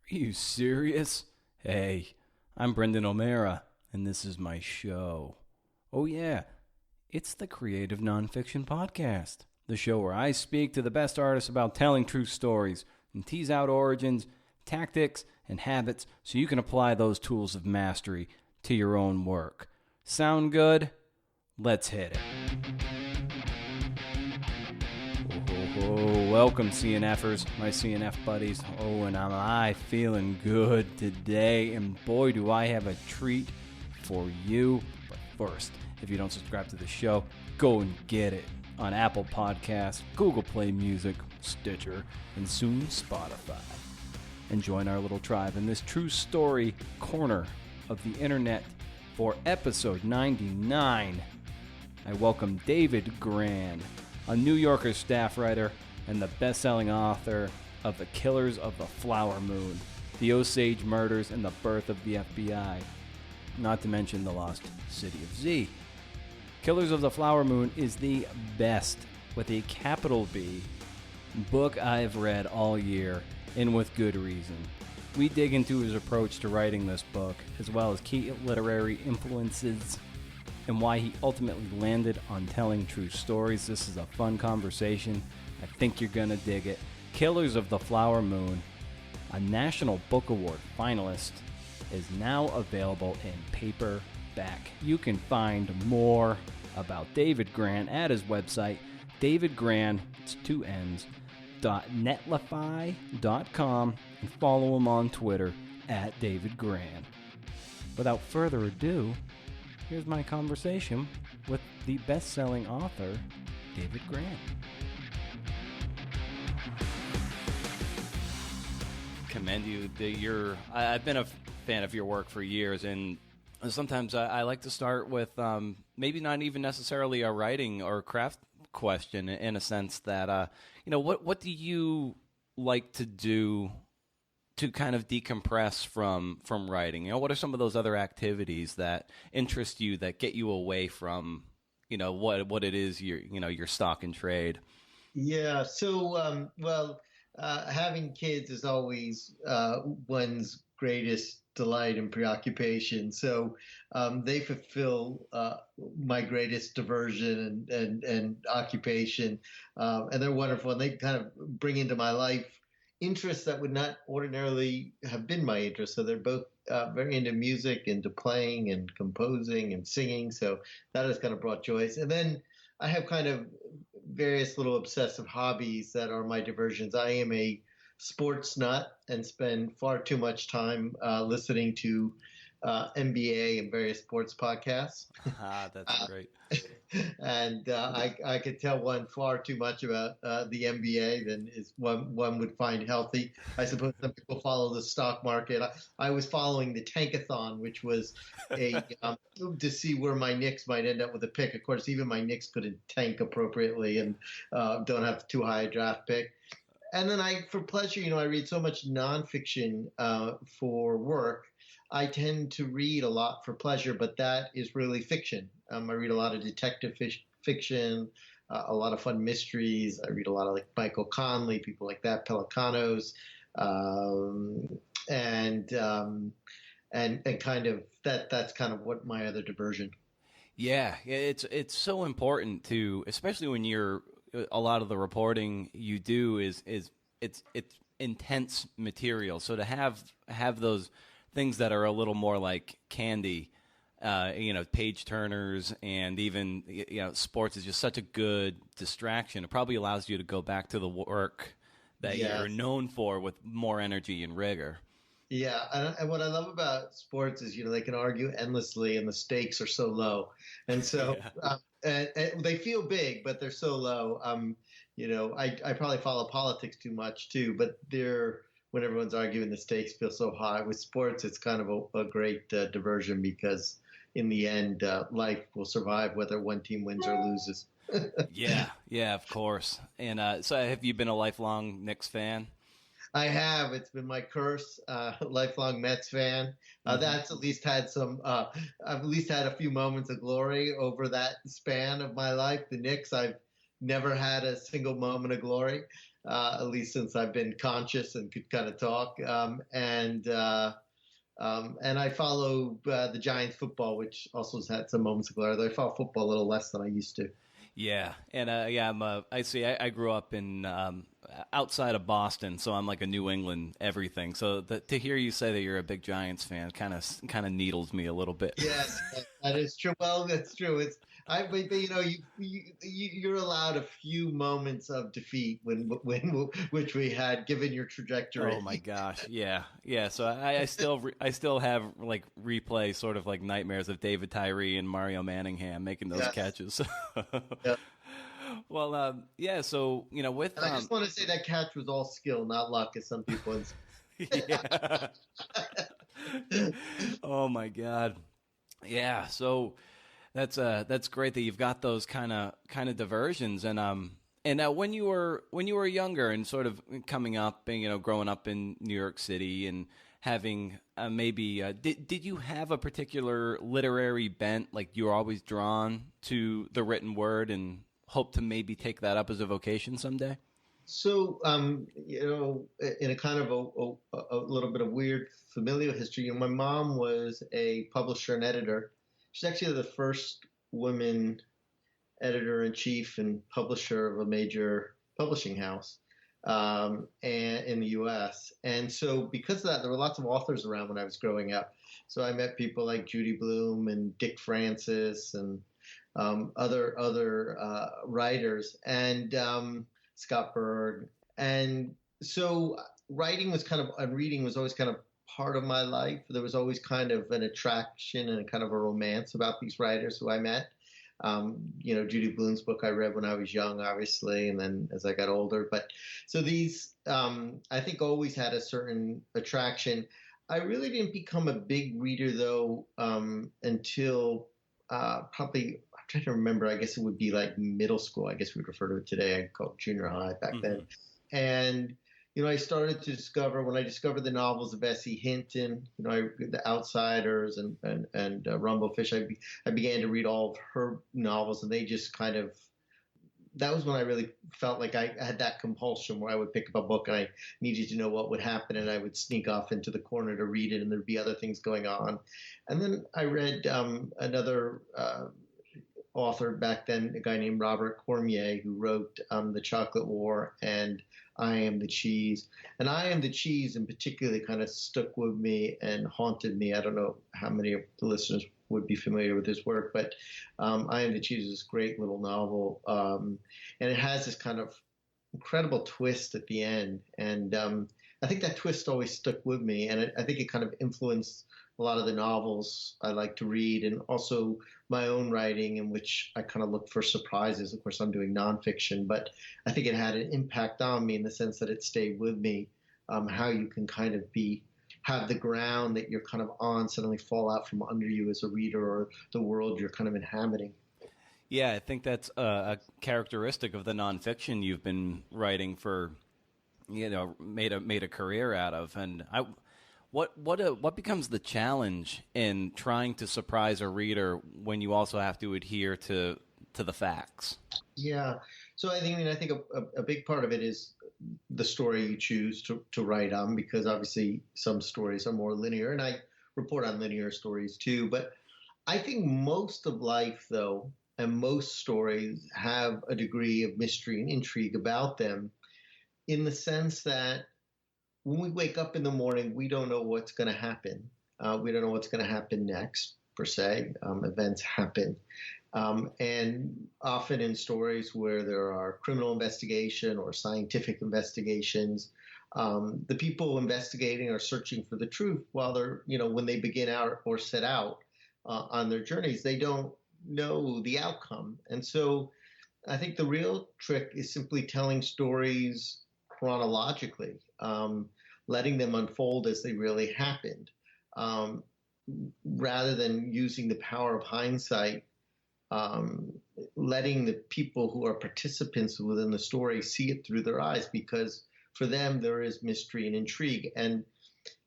Are you serious? Hey, I'm Brendan O'Mara, and this is my show. Oh, yeah, it's the Creative Nonfiction Podcast, the show where I speak to the best artists about telling true stories and tease out origins, tactics, and habits so you can apply those tools of mastery to your own work. Sound good? Let's hit it. Oh, welcome CNFers, my CNF buddies. Oh, and am I feeling good today? And boy, do I have a treat for you. But first, if you don't subscribe to the show, go and get it on Apple Podcasts, Google Play Music, Stitcher, and soon Spotify. And join our little tribe in this true story corner of the internet for episode 99. I welcome David Grann, a New Yorker staff writer and the best-selling author of The Killers of the Flower Moon, The Osage Murders and the Birth of the FBI, not to mention The Lost City of Z. Killers of the Flower Moon is the best, with a capital B, book I've read all year, and with good reason. We dig into his approach to writing this book, as well as key literary influences and why he ultimately landed on telling true stories. This is a fun conversation. I think you're going to dig it. Killers of the Flower Moon, a National Book Award finalist, is now available in paperback. You can find more about David Grann at his website, davidgrann, it's 2 N's, .netlify.com, and follow him on Twitter at David Grann. Without further ado, here's my conversation with the best-selling author, David Grann. Commend you. I've been a fan of your work for years, and sometimes I like to start with maybe not even necessarily a writing or craft question, in a sense that, what do you like to do to kind of decompress from writing? What are some of those other activities that interest you, that get you away from, what it is your stock and trade? Yeah. So, having kids is always one's greatest delight and preoccupation. So they fulfill my greatest diversion and occupation, and they're wonderful. And they kind of bring into my life interests that would not ordinarily have been my interest. So they're both very into music, into playing and composing and singing. So that has kind of brought joys. And then I have kind of various little obsessive hobbies that are my diversions. I am a sports nut and spend far too much time listening to NBA and various sports podcasts. That's great. And I could tell one far too much about the NBA than is one would find healthy. I suppose some people follow the stock market. I was following the Tankathon, which was to see where my Knicks might end up with a pick. Of course, even my Knicks couldn't tank appropriately and don't have too high a draft pick. And then for pleasure, I read so much nonfiction for work. I tend to read a lot for pleasure, but that is really fiction. I read a lot of detective fiction, a lot of fun mysteries. I read a lot of like Michael Conley, people like that, Pelicanos, and kind of that's kind of what my other diversion. Yeah, it's so important to, especially when you're, a lot of the reporting you do is it's intense material. So to have those things that are a little more like candy, page turners, and even sports is just such a good distraction. It probably allows you to go back to the work that you're known for with more energy and rigor. Yeah, and what I love about sports is they can argue endlessly, and the stakes are so low, and so and they feel big, but they're so low. I probably follow politics too much too, but when everyone's arguing, the stakes feel so high. With sports, it's kind of a great diversion, because in the end, life will survive whether one team wins or loses. Yeah, of course. And so have you been a lifelong Knicks fan? I have. It's been my curse. Lifelong Mets fan. That's at least had I've at least had a few moments of glory over that span of my life. The Knicks, I've never had a single moment of glory. at least since I've been conscious and could kind of talk. And I follow the Giants football, which also has had some moments of glory. Though I follow football a little less than I used to. Yeah, and yeah, I see. I grew up in outside of Boston, so I'm like a New England everything. So to hear you say that you're a big Giants fan kind of needles me a little bit. Yes, that is true. Well, that's true. But you're allowed a few moments of defeat when which we had given your trajectory. Oh my gosh, yeah, yeah. So I still have like replay sort of like nightmares of David Tyree and Mario Manningham making those catches. Yeah. Well, yeah. So with And I just want to say that catch was all skill, not luck, as some people. Yeah. Oh my God. Yeah. So that's great that you've got those kind of diversions and when you were younger and sort of coming up and growing up in New York City and having maybe did you have a particular literary bent, like you were always drawn to the written word and hope to maybe take that up as a vocation someday? So, in a kind of a little bit of weird familial history, my mom was a publisher and editor. She's actually the first woman editor-in-chief and publisher of a major publishing house and in the U.S. And so because of that, there were lots of authors around when I was growing up. So I met people like Judy Blume and Dick Francis and other writers and Scott Berg. And so writing was and reading was always kind of part of my life. There was always kind of an attraction and kind of a romance about these writers who I met. Judy Blume's book I read when I was young, obviously, and then as I got older. But so these, I think, always had a certain attraction. I really didn't become a big reader, though, until probably, I'm trying to remember, I guess it would be like middle school. I guess we'd refer to it today. I call it junior high back then. And I started to discover when I discovered the novels of S.E. Hinton, The Outsiders and Rumblefish. I began to read all of her novels, and they just that was when I really felt like I had that compulsion where I would pick up a book and I needed to know what would happen, and I would sneak off into the corner to read it, and there'd be other things going on. And then I read another author back then, a guy named Robert Cormier, who wrote The Chocolate War and I Am the Cheese. And I Am the Cheese in particular kind of stuck with me and haunted me. I don't know how many of the listeners would be familiar with his work, but I Am the Cheese is this great little novel. And it has this kind of incredible twist at the end. And I think that twist always stuck with me. And I think it kind of influenced a lot of the novels I like to read, and also my own writing, in which I kind of look for surprises. Of course, I'm doing nonfiction, but I think it had an impact on me in the sense that it stayed with me. How you can kind of have the ground that you're kind of on suddenly fall out from under you as a reader, or the world you're kind of inhabiting. Yeah, I think that's a characteristic of the nonfiction you've been writing for, made a career out of. And what becomes the challenge in trying to surprise a reader when you also have to adhere to the facts? Yeah, so I think a big part of it is the story you choose to write on, because obviously some stories are more linear, and I report on linear stories too. But I think most of life, though, and most stories have a degree of mystery and intrigue about them, in the sense that when we wake up in the morning, we don't know what's going to happen. We don't know what's going to happen next, per se. Events happen. And often in stories where there are criminal investigation or scientific investigations, the people investigating are searching for the truth, while they're, when they begin out or set out on their journeys, they don't know the outcome. And so I think the real trick is simply telling stories chronologically, letting them unfold as they really happened, rather than using the power of hindsight, letting the people who are participants within the story see it through their eyes, because for them there is mystery and intrigue. And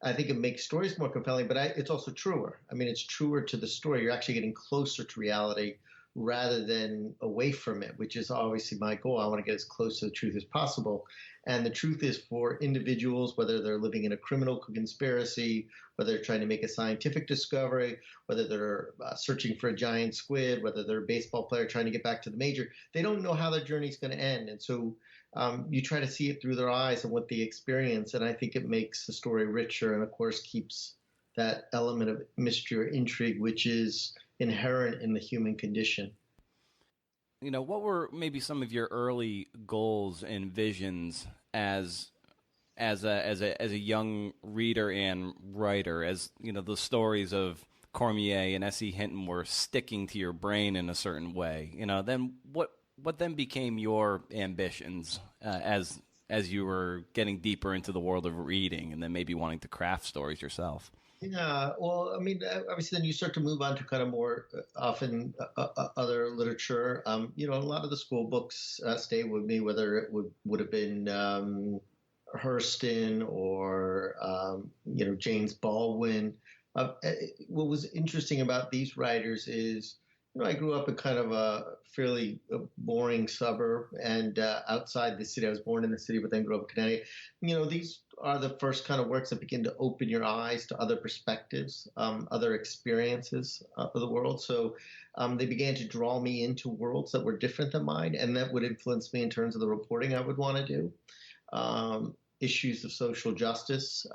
I think it makes stories more compelling, but it's also truer. I mean, it's truer to the story. You're actually getting closer to reality rather than away from it, which is obviously my goal. I want to get as close to the truth as possible. And the truth is for individuals, whether they're living in a criminal conspiracy, whether they're trying to make a scientific discovery, whether they're searching for a giant squid, whether they're a baseball player trying to get back to the major, they don't know how their journey's going to end. And so you try to see it through their eyes and what they experience. And I think it makes the story richer and, of course, keeps that element of mystery or intrigue, which is inherent in the human condition. What were maybe some of your early goals and visions as a young reader and writer, as the stories of Cormier and S.E. Hinton were sticking to your brain in a certain way? Then what then became your ambitions as you were getting deeper into the world of reading, and then maybe wanting to craft stories yourself? Yeah, well, I mean, obviously, then you start to move on to kind of more often other literature. A lot of the school books stay with me, whether it would have been Hurston or James Baldwin. What was interesting about these writers is, I grew up in kind of a fairly boring suburb and outside the city. I was born in the city, but then grew up in Connecticut. These are the first kind of works that begin to open your eyes to other perspectives, other experiences of the world. So they began to draw me into worlds that were different than mine, and that would influence me in terms of the reporting I would want to do. Issues of social justice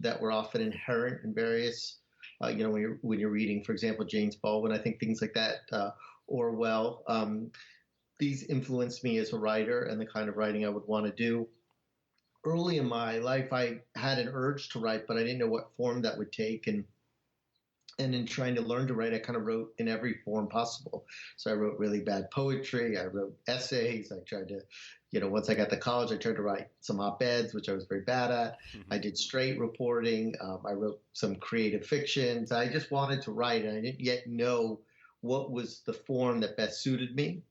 that were often inherent in various when you're reading, for example, James Baldwin, I think things like that, Orwell, these influenced me as a writer and the kind of writing I would want to do. Early in my life, I had an urge to write, but I didn't know what form that would take. And in trying to learn to write, I kind of wrote in every form possible. So I wrote really bad poetry. I wrote essays. I tried to, once I got to college, I tried to write some op-eds, which I was very bad at. Mm-hmm. I did straight reporting. I wrote some creative fictions. I just wanted to write, and I didn't yet know what was the form that best suited me.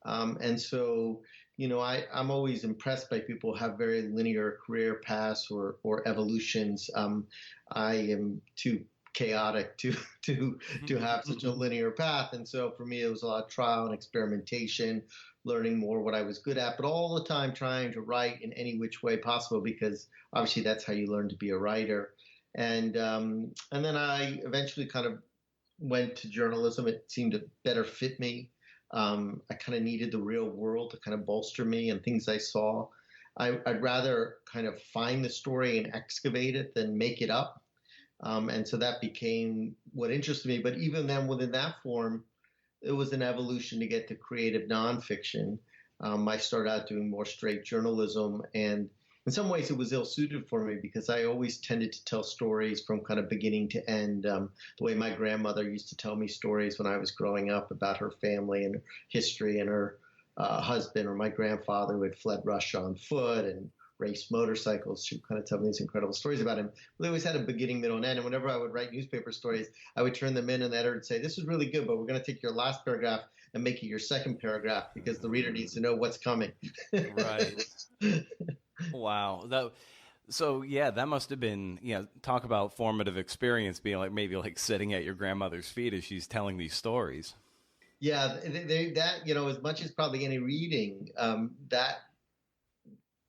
And so, I'm always impressed by people who have very linear career paths or evolutions. I am too chaotic to have such a linear path. And so for me, it was a lot of trial and experimentation, learning more what I was good at, but all the time trying to write in any which way possible, because obviously that's how you learn to be a writer. And then I eventually kind of went to journalism. It seemed to better fit me. I kind of needed the real world to kind of bolster me and things I saw. I'd rather kind of find the story and excavate it than make it up. And so that became what interested me. But even then, within that form, it was an evolution to get to creative nonfiction. I started out doing more straight journalism, and in some ways it was ill-suited for me because I always tended to tell stories from kind of beginning to end, the way my grandmother used to tell me stories when I was growing up about her family and her history and her husband, or my grandfather who had fled Russia on foot and raced motorcycles. She would kind of tell me these incredible stories about him. They always had a beginning, middle, and end. And whenever I would write newspaper stories, I would turn them in, and the editor would say, "This is really good, but we're going to take your last paragraph and make it your second paragraph because the reader needs to know what's coming." Right. Wow. So yeah, that must have been, talk about formative experience, being like maybe like sitting at your grandmother's feet as she's telling these stories. Yeah, that, as much as probably any reading, that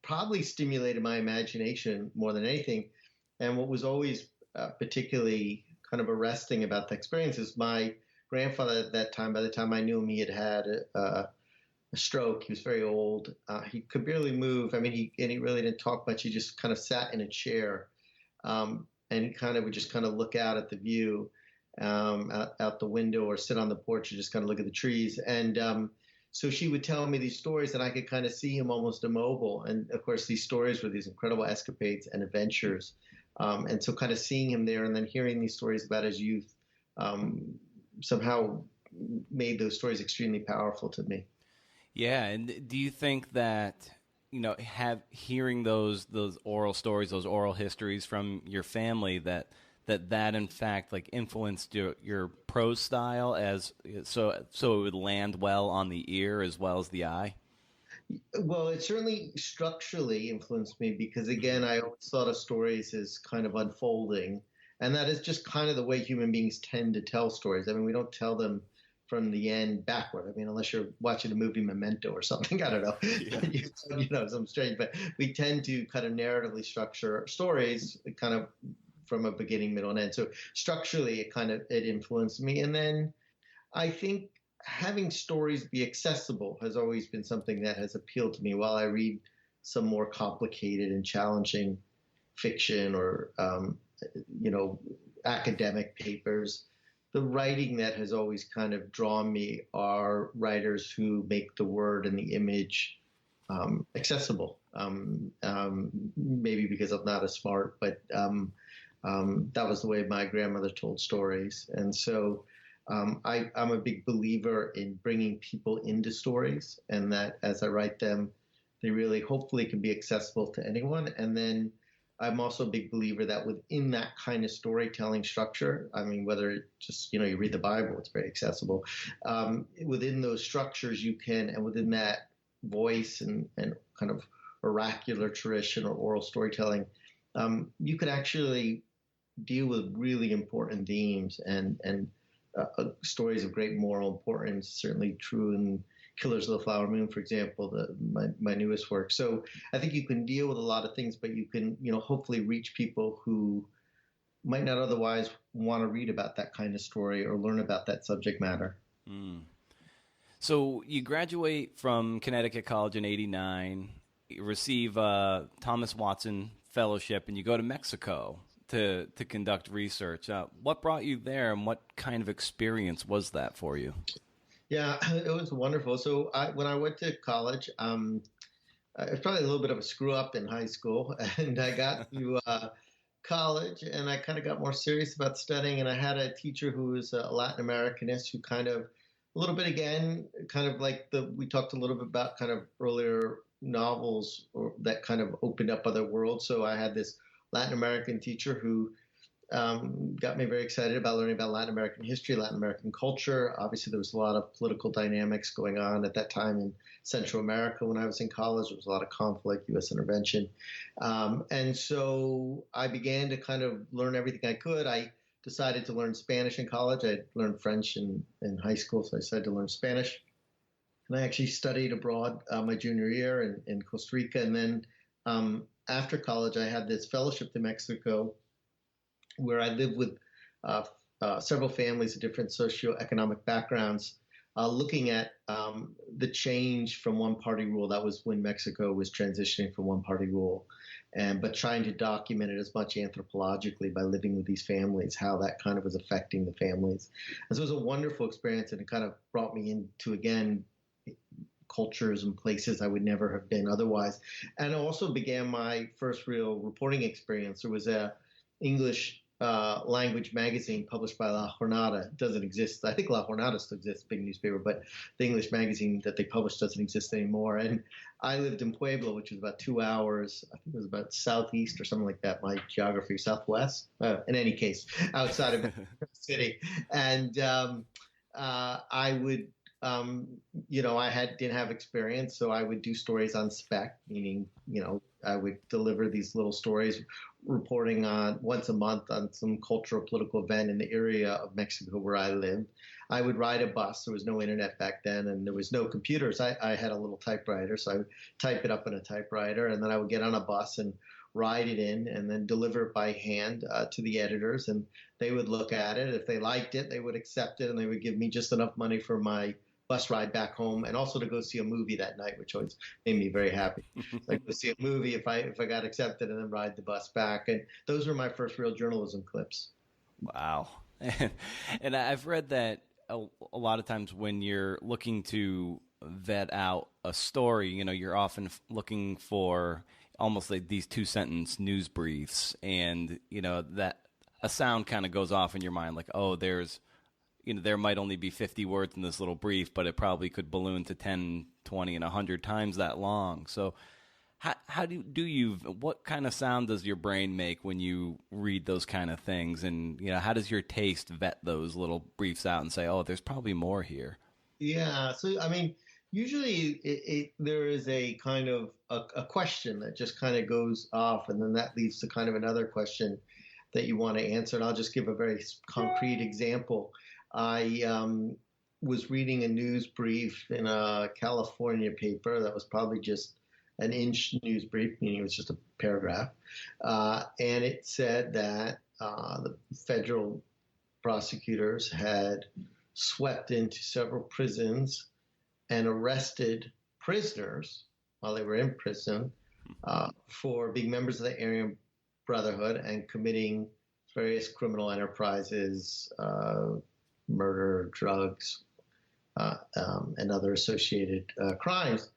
probably stimulated my imagination more than anything. And what was always particularly kind of arresting about the experience is my grandfather at that time, by the time I knew him, he had had a stroke. He was very old. He could barely move. I mean, he really didn't talk much. He just kind of sat in a chair. And he kind of would just kind of look out at the view out the window, or sit on the porch and just kind of look at the trees. And so she would tell me these stories, and I could kind of see him almost immobile. And of course, these stories were these incredible escapades and adventures. And so kind of seeing him there and then hearing these stories about his youth somehow made those stories extremely powerful to me. Yeah. And do you think that, hearing those oral stories, those oral histories from your family, that in fact like influenced your prose style so it would land well on the ear as well as the eye? Well, it certainly structurally influenced me because, again, I always thought of stories as kind of unfolding, and that is just kind of the way human beings tend to tell stories. I mean, we don't tell them from the end backward. I mean, unless you're watching the movie Memento or something, I don't know, Yeah. some strange. But we tend to kind of narratively structure stories, kind of from a beginning, middle, and end. So structurally, it influenced me, and then I think having stories be accessible has always been something that has appealed to me. While I read some more complicated and challenging fiction or you know academic papers, the writing that has always kind of drawn me are writers who make the word and the image accessible. Maybe because I'm not as smart, but that was the way my grandmother told stories, and so I'm a big believer in bringing people into stories, and that as I write them, they really hopefully can be accessible to anyone. And then I'm also a big believer that within that kind of storytelling structure, I mean, whether it just, you read the Bible, it's very accessible. Within those structures, you can, and within that voice and kind of oracular tradition or oral storytelling, you could actually deal with really important themes and stories of great moral importance, certainly true in Killers of the Flower Moon, for example, my newest work. So I think you can deal with a lot of things, but you can, hopefully reach people who might not otherwise want to read about that kind of story or learn about that subject matter. Mm. So you graduate from Connecticut College in '89, you receive Thomas Watson Fellowship, and you go to Mexico to conduct research. What brought you there, and what kind of experience was that for you? Yeah, it was wonderful. So when I went to college, it was probably a little bit of a screw up in high school, and I got to college, and I kind of got more serious about studying. And I had a teacher who was a Latin Americanist who kind of, a little bit again, kind of like we talked a little bit about kind of earlier novels or that kind of opened up other worlds. So I had this Latin American teacher who got me very excited about learning about Latin American history, Latin American culture. Obviously, there was a lot of political dynamics going on at that time in Central America when I was in college. There was a lot of conflict, U.S. intervention. And so I began to kind of learn everything I could. I decided to learn Spanish in college. I learned French in high school, so I decided to learn Spanish. And I actually studied abroad my junior year in Costa Rica. And then after college, I had this fellowship to Mexico where I lived with several families of different socioeconomic backgrounds, looking at the change from one-party rule. That was when Mexico was transitioning from one-party rule, but trying to document it as much anthropologically by living with these families, how that kind of was affecting the families. And so it was a wonderful experience, and it kind of brought me into, again, cultures and places I would never have been otherwise. And it also began my first real reporting experience. There was a English language magazine published by La Jornada. It doesn't exist. I think La Jornada still exists, big newspaper, but the English magazine that they published doesn't exist anymore. And I lived in Puebla, which was about 2 hours, I think it was about southeast or something like that, my geography, southwest, in any case, outside of the city. And I would, didn't have experience, so I would do stories on spec, meaning, I would deliver these little stories, reporting on once a month on some cultural political event in the area of Mexico where I lived. I would ride a bus. There was no internet back then, and there was no computers. I had a little typewriter, so I would type it up in a typewriter, and then I would get on a bus and ride it in and then deliver it by hand to the editors, and they would look at it. If they liked it, they would accept it, and they would give me just enough money for my bus ride back home, and also to go see a movie that night, which always made me very happy. So I'd go see a movie if I got accepted, and then ride the bus back. And those were my first real journalism clips. Wow. And I've read that a lot of times when you're looking to vet out a story, you're often looking for almost like these 2-sentence news briefs, and that a sound kind of goes off in your mind, like, oh, there might only be 50 words in this little brief, but it probably could balloon to 10, 20, and 100 times that long. So how what kind of sound does your brain make when you read those kind of things? And, how does your taste vet those little briefs out and say, oh, there's probably more here? Yeah. So, I mean, usually there is a kind of a question that just kind of goes off, and then that leads to kind of another question that you want to answer. And I'll just give a very concrete example. I was reading a news brief in a California paper that was probably just an inch news brief, meaning it was just a paragraph. And it said that the federal prosecutors had swept into several prisons and arrested prisoners while they were in prison for being members of the Aryan Brotherhood and committing various criminal enterprises, murder, drugs, and other associated crimes.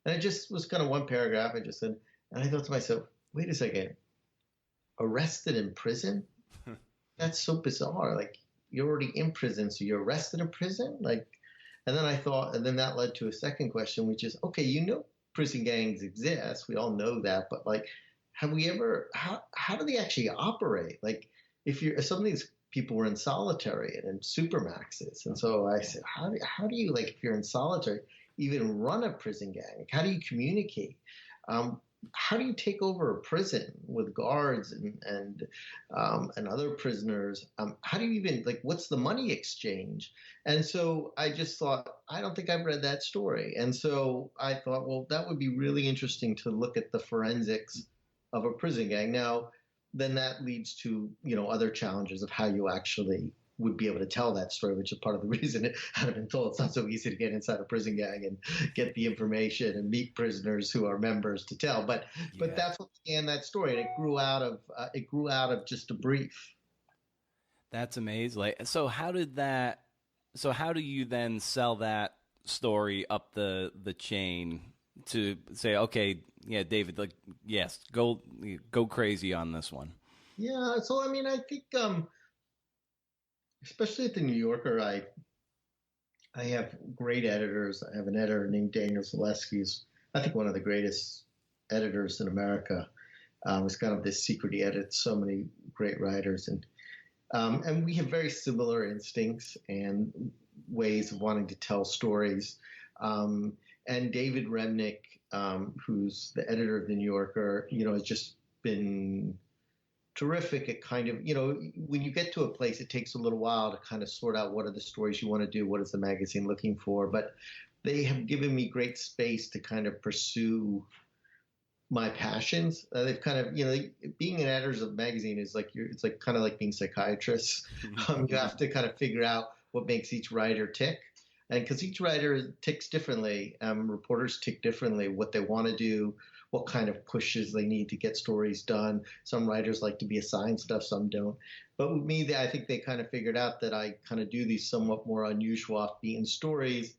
And it just was kind of one paragraph. I just said, and I thought to myself, wait a second, arrested in prison? That's so bizarre. Like, you're already in prison, so you're arrested in prison? Like, and then I thought, and then that led to a second question, which is, okay, prison gangs exist. We all know that, but like, have we ever, how do they actually operate? Like, if some of these people were in solitary and in supermaxes. And so I said, how do you, like, if you're in solitary, even run a prison gang? Like, how do you communicate? How do you take over a prison with guards and other prisoners? How do you even, like, what's the money exchange? And so I just thought, I don't think I've read that story. And so I thought, well, that would be really interesting to look at the forensics of a prison gang. Now, then that leads to, other challenges of how you actually would be able to tell that story, which is part of the reason it had been told. It's not so easy to get inside a prison gang and get the information and meet prisoners who are members to tell. But that's what began that story, and it grew out of just a brief. That's amazing. Like, so how do you then sell that story up the chain to say, okay, yeah, David, like, yes, go crazy on this one? Yeah. So, I mean, I think, especially at the New Yorker, I have great editors. I have an editor named Daniel Zaleski, who's, I think, one of the greatest editors in America. It's kind of this secret. He edits so many great writers, and we have very similar instincts and ways of wanting to tell stories. And David Remnick, who's the editor of the New Yorker, has just been terrific at kind of, when you get to a place, it takes a little while to kind of sort out what are the stories you want to do, what is the magazine looking for. But they have given me great space to kind of pursue my passions. They've kind of, being an editor of a magazine is like it's like kind of like being psychiatrists. You have to kind of figure out what makes each writer tick. And because each writer ticks differently, reporters tick differently, what they want to do, what kind of pushes they need to get stories done. Some writers like to be assigned stuff, some don't. But with me, I think they kind of figured out that I kind of do these somewhat more unusual, off-beaten stories.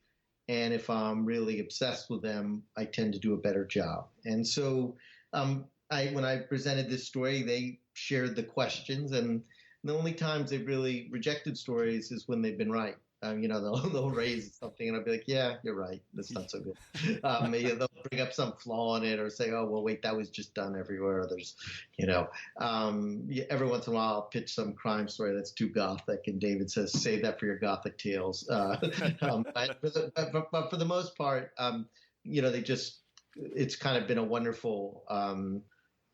And if I'm really obsessed with them, I tend to do a better job. And so when I presented this story, they shared the questions. And the only times they've really rejected stories is when they've been right. They'll raise something and I'll be like, yeah, you're right. That's not so good. Maybe they'll bring up some flaw in it or say, oh, well, wait, that was just done everywhere. There's, every once in a while I'll pitch some crime story that's too gothic. And David says, save that for your gothic tales. But for the most part, it's kind of been a wonderful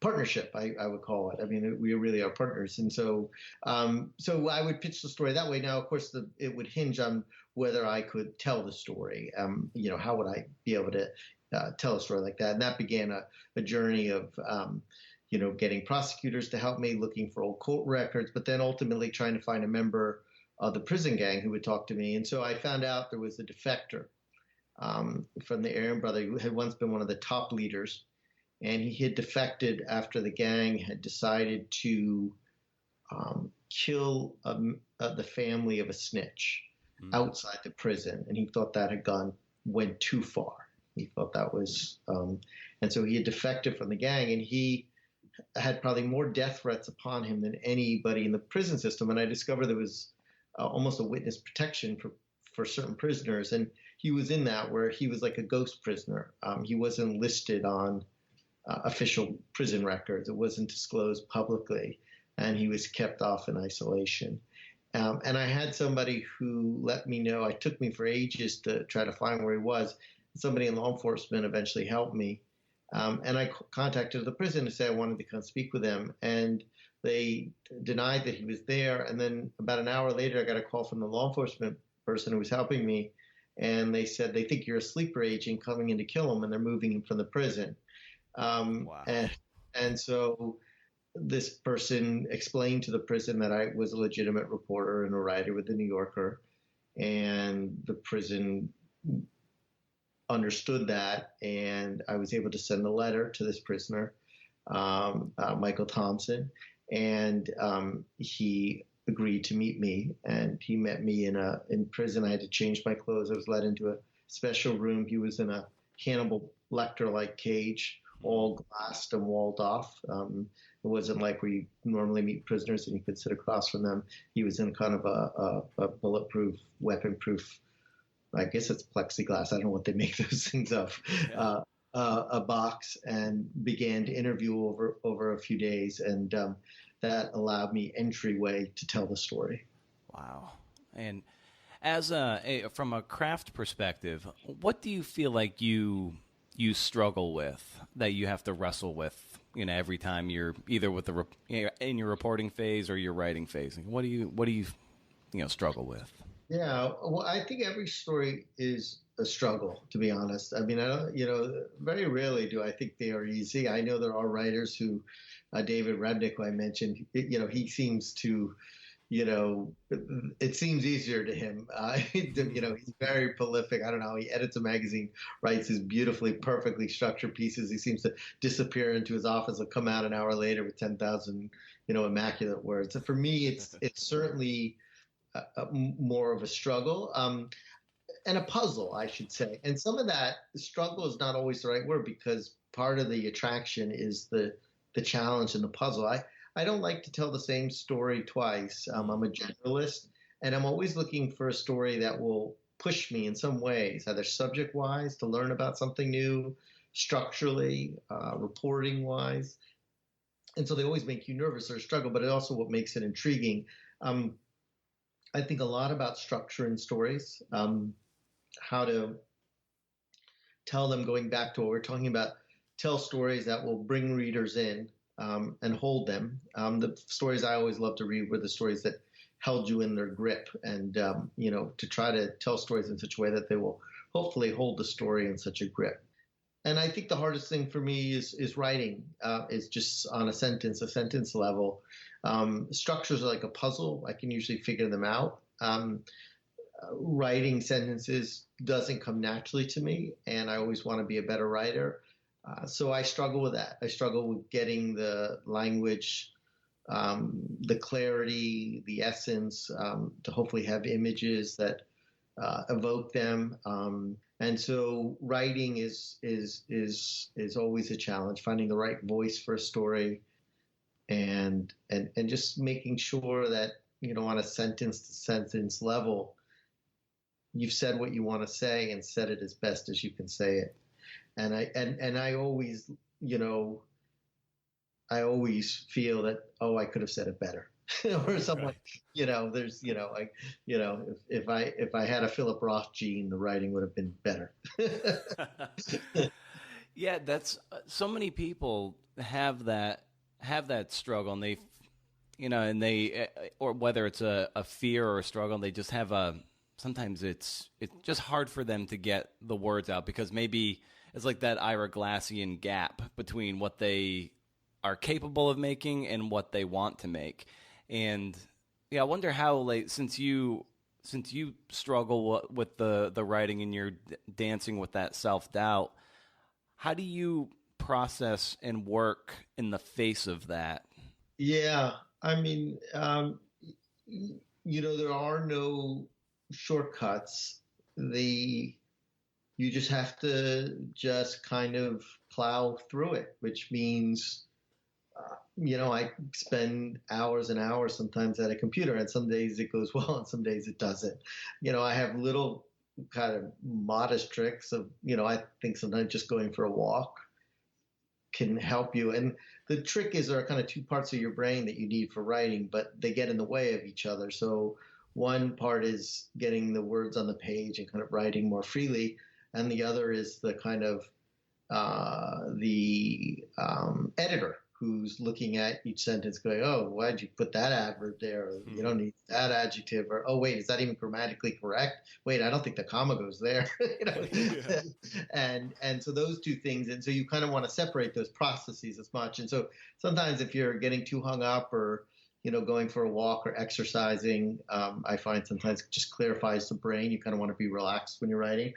partnership, I would call it. I mean, we really are partners. And so I would pitch the story that way. Now, of course, it would hinge on whether I could tell the story. How would I be able to tell a story like that? And that began a journey of, getting prosecutors to help me, looking for old court records, but then ultimately trying to find a member of the prison gang who would talk to me. And so I found out there was a defector from the Aryan Brotherhood who had once been one of the top leaders. And he had defected after the gang had decided to kill the family of a snitch outside the prison. And he thought that went too far. He thought that was, and so he had defected from the gang, and he had probably more death threats upon him than anybody in the prison system. And I discovered there was almost a witness protection for certain prisoners. And he was in that, where he was like a ghost prisoner. He wasn't listed on official prison records. It wasn't disclosed publicly, and he was kept off in isolation. And I had somebody who let me know. It took me for ages to try to find where he was. Somebody in law enforcement eventually helped me. And I contacted the prison to say I wanted to come speak with him. And they denied that he was there. And then about an hour later, I got a call from the law enforcement person who was helping me, and they said they think you're a sleeper agent coming in to kill him, and they're moving him from the prison. Um, Wow. and and so this person explained to the prison that I was a legitimate reporter and a writer with the New Yorker, and the prison understood that, and I was able to send a letter to this prisoner, Michael Thompson, and he agreed to meet me, and he met me in prison. I had to change my clothes. I was led into a special room. He was in a Hannibal Lecter-like cage, all glassed and walled off. It wasn't like we normally meet prisoners and you could sit across from them. He was in kind of a bulletproof, weapon-proof, I guess it's plexiglass. I don't know what they make those things of. Yeah. A box, and began to interview over a few days, and that allowed me entryway to tell the story. Wow. And as from a craft perspective, what do you feel like you struggle with, that you have to wrestle with, every time you're either with in your reporting phase or your writing phase? What do you struggle with? Yeah, well, I think every story is a struggle, to be honest. I mean, I don't, very rarely do I think they are easy. I know there are writers who, David Remnick, who I mentioned, he seems to, it seems easier to him. He's very prolific. I don't know. He edits a magazine, writes his beautifully, perfectly structured pieces. He seems to disappear into his office and come out an hour later with 10,000, immaculate words. And for me, it's certainly more of a struggle and a puzzle, I should say. And some of that struggle is not always the right word, because part of the attraction is the challenge and the puzzle. I don't like to tell the same story twice. I'm a generalist, and I'm always looking for a story that will push me in some ways, either subject-wise to learn about something new, structurally, reporting-wise. And so they always make you nervous or struggle, but it also what makes it intriguing. I think a lot about structure in stories, how to tell them, going back to what we're talking about, tell stories that will bring readers in and hold them. The stories I always loved to read were the stories that held you in their grip, and, to try to tell stories in such a way that they will hopefully hold the story in such a grip. And I think the hardest thing for me is writing, is just on a sentence level. Structures are like a puzzle. I can usually figure them out. Writing sentences doesn't come naturally to me, and I always want to be a better writer. So I struggle with that. I struggle with getting the language, the clarity, the essence, to hopefully have images that evoke them. And so writing is always a challenge, finding the right voice for a story, and just making sure that, on a sentence to sentence level, you've said what you want to say and said it as best as you can say it. And I always, I always feel that, I could have said it better. Or someone, right. There's, if I had a Philip Roth gene, the writing would have been better. Yeah, that's so many people have that struggle, and they, or whether it's a fear or a struggle, they just have sometimes it's just hard for them to get the words out, because maybe it's like that Ira Glassian gap between what they are capable of making and what they want to make. And yeah, I wonder how, like, since you struggle with the writing and you're dancing with that self-doubt, how do you process and work in the face of that? Yeah, I mean, there are no shortcuts. You just have to just kind of plow through it, which means, I spend hours and hours sometimes at a computer, and some days it goes well and some days it doesn't. I have little kind of modest tricks of, I think sometimes just going for a walk can help you. And the trick is there are kind of two parts of your brain that you need for writing, but they get in the way of each other. So one part is getting the words on the page and kind of writing more freely, and the other is the kind of the editor who's looking at each sentence going, oh, why'd you put that adverb there? Or, you don't need that adjective. Or, oh, wait, is that even grammatically correct? Wait, I don't think the comma goes there. Yeah. And so those two things. And so you kind of want to separate those processes as much. And so sometimes if you're getting too hung up or, going for a walk or exercising, I find sometimes it just clarifies the brain. You kind of want to be relaxed when you're writing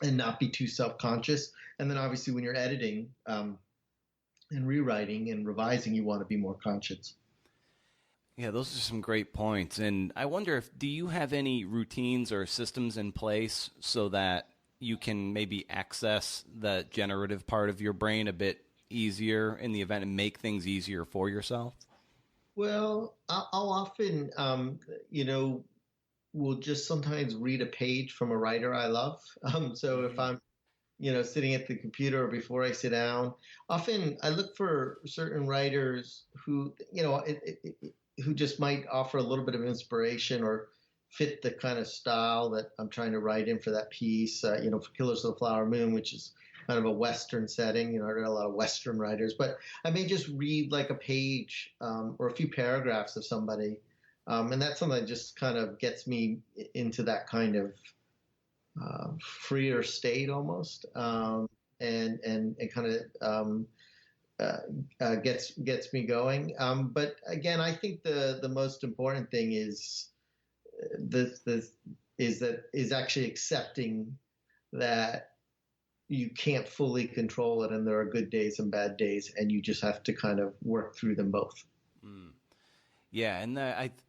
and not be too self-conscious. And then obviously when you're editing and rewriting and revising, you want to be more conscious. Yeah, those are some great points. And I wonder do you have any routines or systems in place so that you can maybe access the generative part of your brain a bit easier in the event and make things easier for yourself? Well, I'll often, will just sometimes read a page from a writer I love. So if I'm, sitting at the computer or before I sit down, often I look for certain writers who, who just might offer a little bit of inspiration or fit the kind of style that I'm trying to write in for that piece. For Killers of the Flower Moon, which is kind of a Western setting. I read a lot of Western writers, but I may just read like a page or a few paragraphs of somebody. And that's something that just kind of gets me into that kind of freer state almost, and it kind of gets me going. But again, I think the most important thing is is actually accepting that you can't fully control it, and there are good days and bad days, and you just have to kind of work through them both. Mm. Yeah, and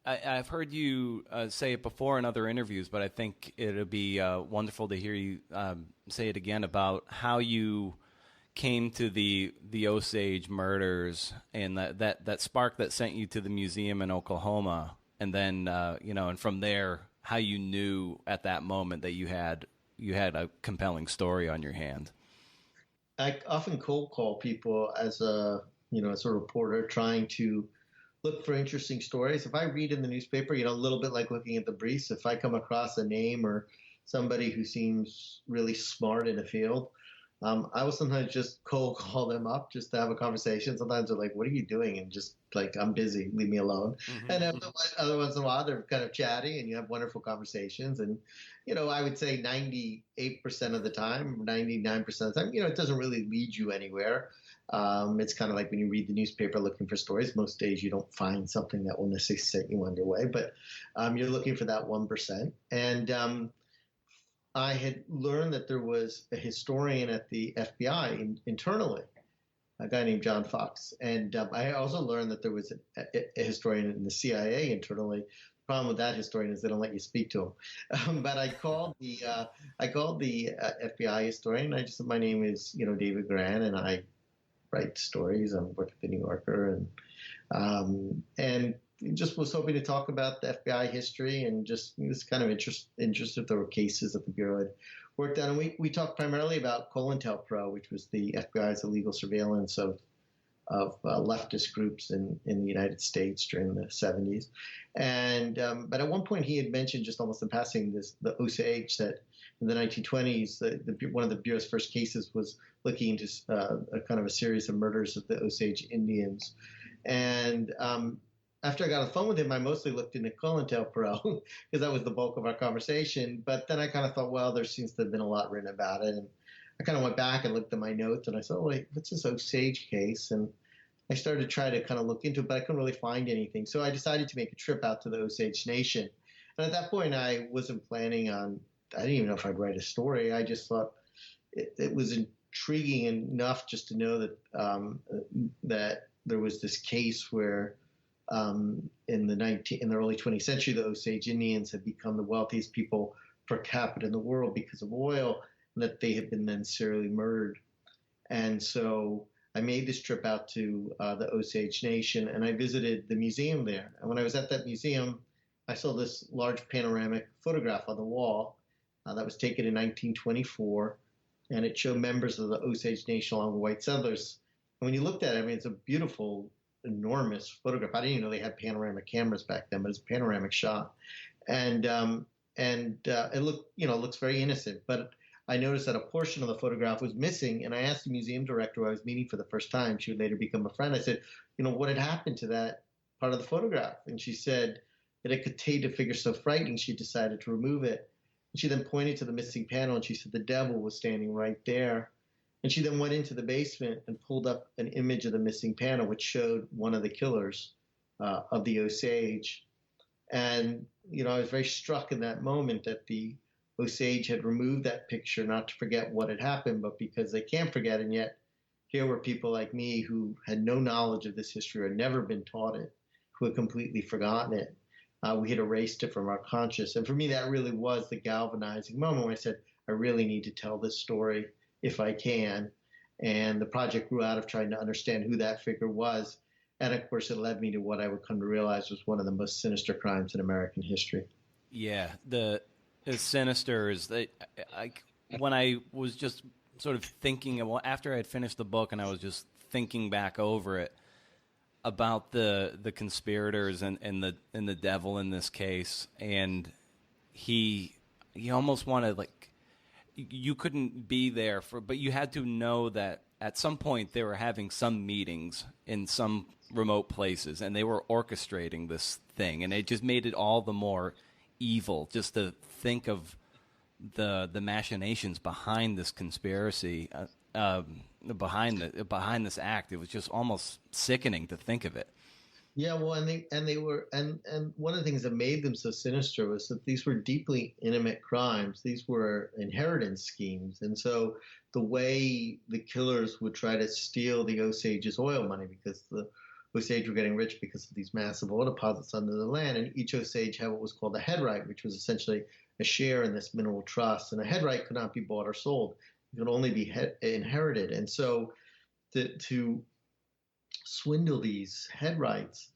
I've heard you say it before in other interviews, but I think it'll be wonderful to hear you say it again about how you came to the Osage murders and that spark that sent you to the museum in Oklahoma, and then and from there how you knew at that moment that you had a compelling story on your hand. I often cold call people as as a reporter trying to look for interesting stories. If I read in the newspaper, a little bit like looking at the briefs, if I come across a name or somebody who seems really smart in a field, I will sometimes just cold call them up just to have a conversation. Sometimes they're like, what are you doing? And just like, I'm busy, leave me alone. Mm-hmm. And other once in a while, they're kind of chatty and you have wonderful conversations. And, I would say 98% of the time, 99% of the time, it doesn't really lead you anywhere. It's kind of like when you read the newspaper looking for stories. Most days you don't find something that will necessarily set you on your way, but you're looking for that 1%. And I had learned that there was a historian at the FBI internally, a guy named John Fox. And I also learned that there was a historian in the CIA internally. The problem with that historian is they don't let you speak to him. But I called the FBI historian. I just said, my name is David Grann, and I write stories. I work at the New Yorker, and just was hoping to talk about the FBI history and just was kind of interested if there were cases that the Bureau had worked on. And we talked primarily about COINTELPRO, which was the FBI's illegal surveillance of leftist groups in the United States during the 70s. And but at one point he had mentioned just almost in passing the Osage that in the 1920s, one of the Bureau's first cases was looking into a kind of a series of murders of the Osage Indians. And after I got on the phone with him, I mostly looked into COINTELPRO because that was the bulk of our conversation. But then I kind of thought, well, there seems to have been a lot written about it. And I kind of went back and looked at my notes and I said, oh, wait, what's this Osage case? And I started to try to kind of look into it, but I couldn't really find anything. So I decided to make a trip out to the Osage Nation. And at that point, I wasn't planning on, I didn't even know if I'd write a story. I just thought it was intriguing enough just to know that that there was this case where in the early 20th century, the Osage Indians had become the wealthiest people per capita in the world because of oil, and that they had been then serially murdered. And so I made this trip out to the Osage Nation, and I visited the museum there. And when I was at that museum, I saw this large panoramic photograph on the wall that was taken in 1924, and it showed members of the Osage Nation along with white settlers. And when you looked at it, I mean, it's a beautiful, enormous photograph. I didn't even know they had panoramic cameras back then, but it's a panoramic shot. And it looks very innocent. But I noticed that a portion of the photograph was missing. And I asked the museum director who I was meeting for the first time, she would later become a friend. I said, what had happened to that part of the photograph? And she said that it contained a figure so frightening, she decided to remove it. And she then pointed to the missing panel and she said the devil was standing right there. And she then went into the basement and pulled up an image of the missing panel, which showed one of the killers of the Osage. And, I was very struck in that moment that the Osage had removed that picture, not to forget what had happened, but because they can't forget. And yet here were people like me who had no knowledge of this history or never been taught it, who had completely forgotten it. We had erased it from our conscious. And for me, that really was the galvanizing moment where I said, I really need to tell this story if I can. And the project grew out of trying to understand who that figure was. And of course, it led me to what I would come to realize was one of the most sinister crimes in American history. Yeah, the sinister is that when I was just sort of thinking, after I had finished the book and I was just thinking back over it, about the conspirators and the devil in this case, and he almost wanted, like, you couldn't be there but you had to know that at some point they were having some meetings in some remote places and they were orchestrating this thing, and it just made it all the more evil just to think of the machinations behind this conspiracy. Behind this act, it was just almost sickening to think of it. Yeah, well, they were, and one of the things that made them so sinister was that these were deeply intimate crimes. These were inheritance schemes, and so the way the killers would try to steal the Osage's oil money, because the Osage were getting rich because of these massive oil deposits under the land, and each Osage had what was called a head right, which was essentially a share in this mineral trust, and a head right could not be bought or sold. It could only be inherited. And so to swindle these head rights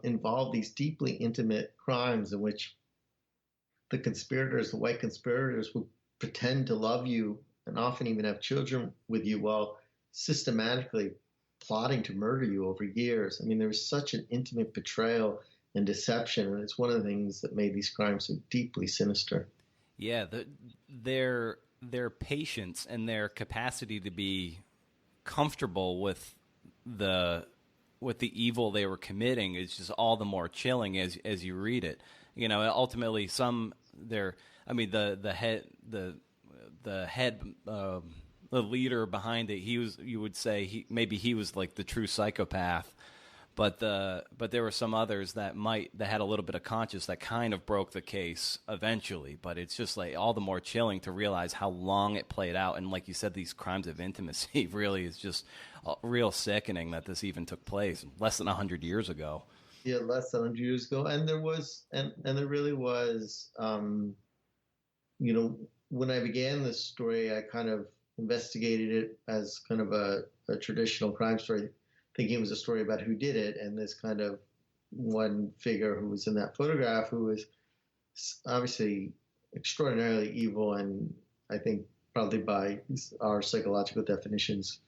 involved these deeply intimate crimes in which the conspirators, the white conspirators, would pretend to love you and often even have children with you while systematically plotting to murder you over years. I mean, there was such an intimate betrayal and deception, and it's one of the things that made these crimes so deeply sinister. Yeah, their patience and their capacity to be comfortable with the evil they were committing is just all the more chilling as you read it. Ultimately, the leader behind it, you would say maybe he was like the true psychopath. But there were some others that had a little bit of conscience that kind of broke the case eventually. But it's just like all the more chilling to realize how long it played out. And like you said, these crimes of intimacy really is just real sickening that this even took place less than 100 years ago. Yeah, less than 100 years ago. And there really was, when I began this story, I kind of investigated it as kind of a traditional crime story, thinking it was a story about who did it, and this kind of one figure who was in that photograph who was obviously extraordinarily evil, and I think probably by our psychological definitions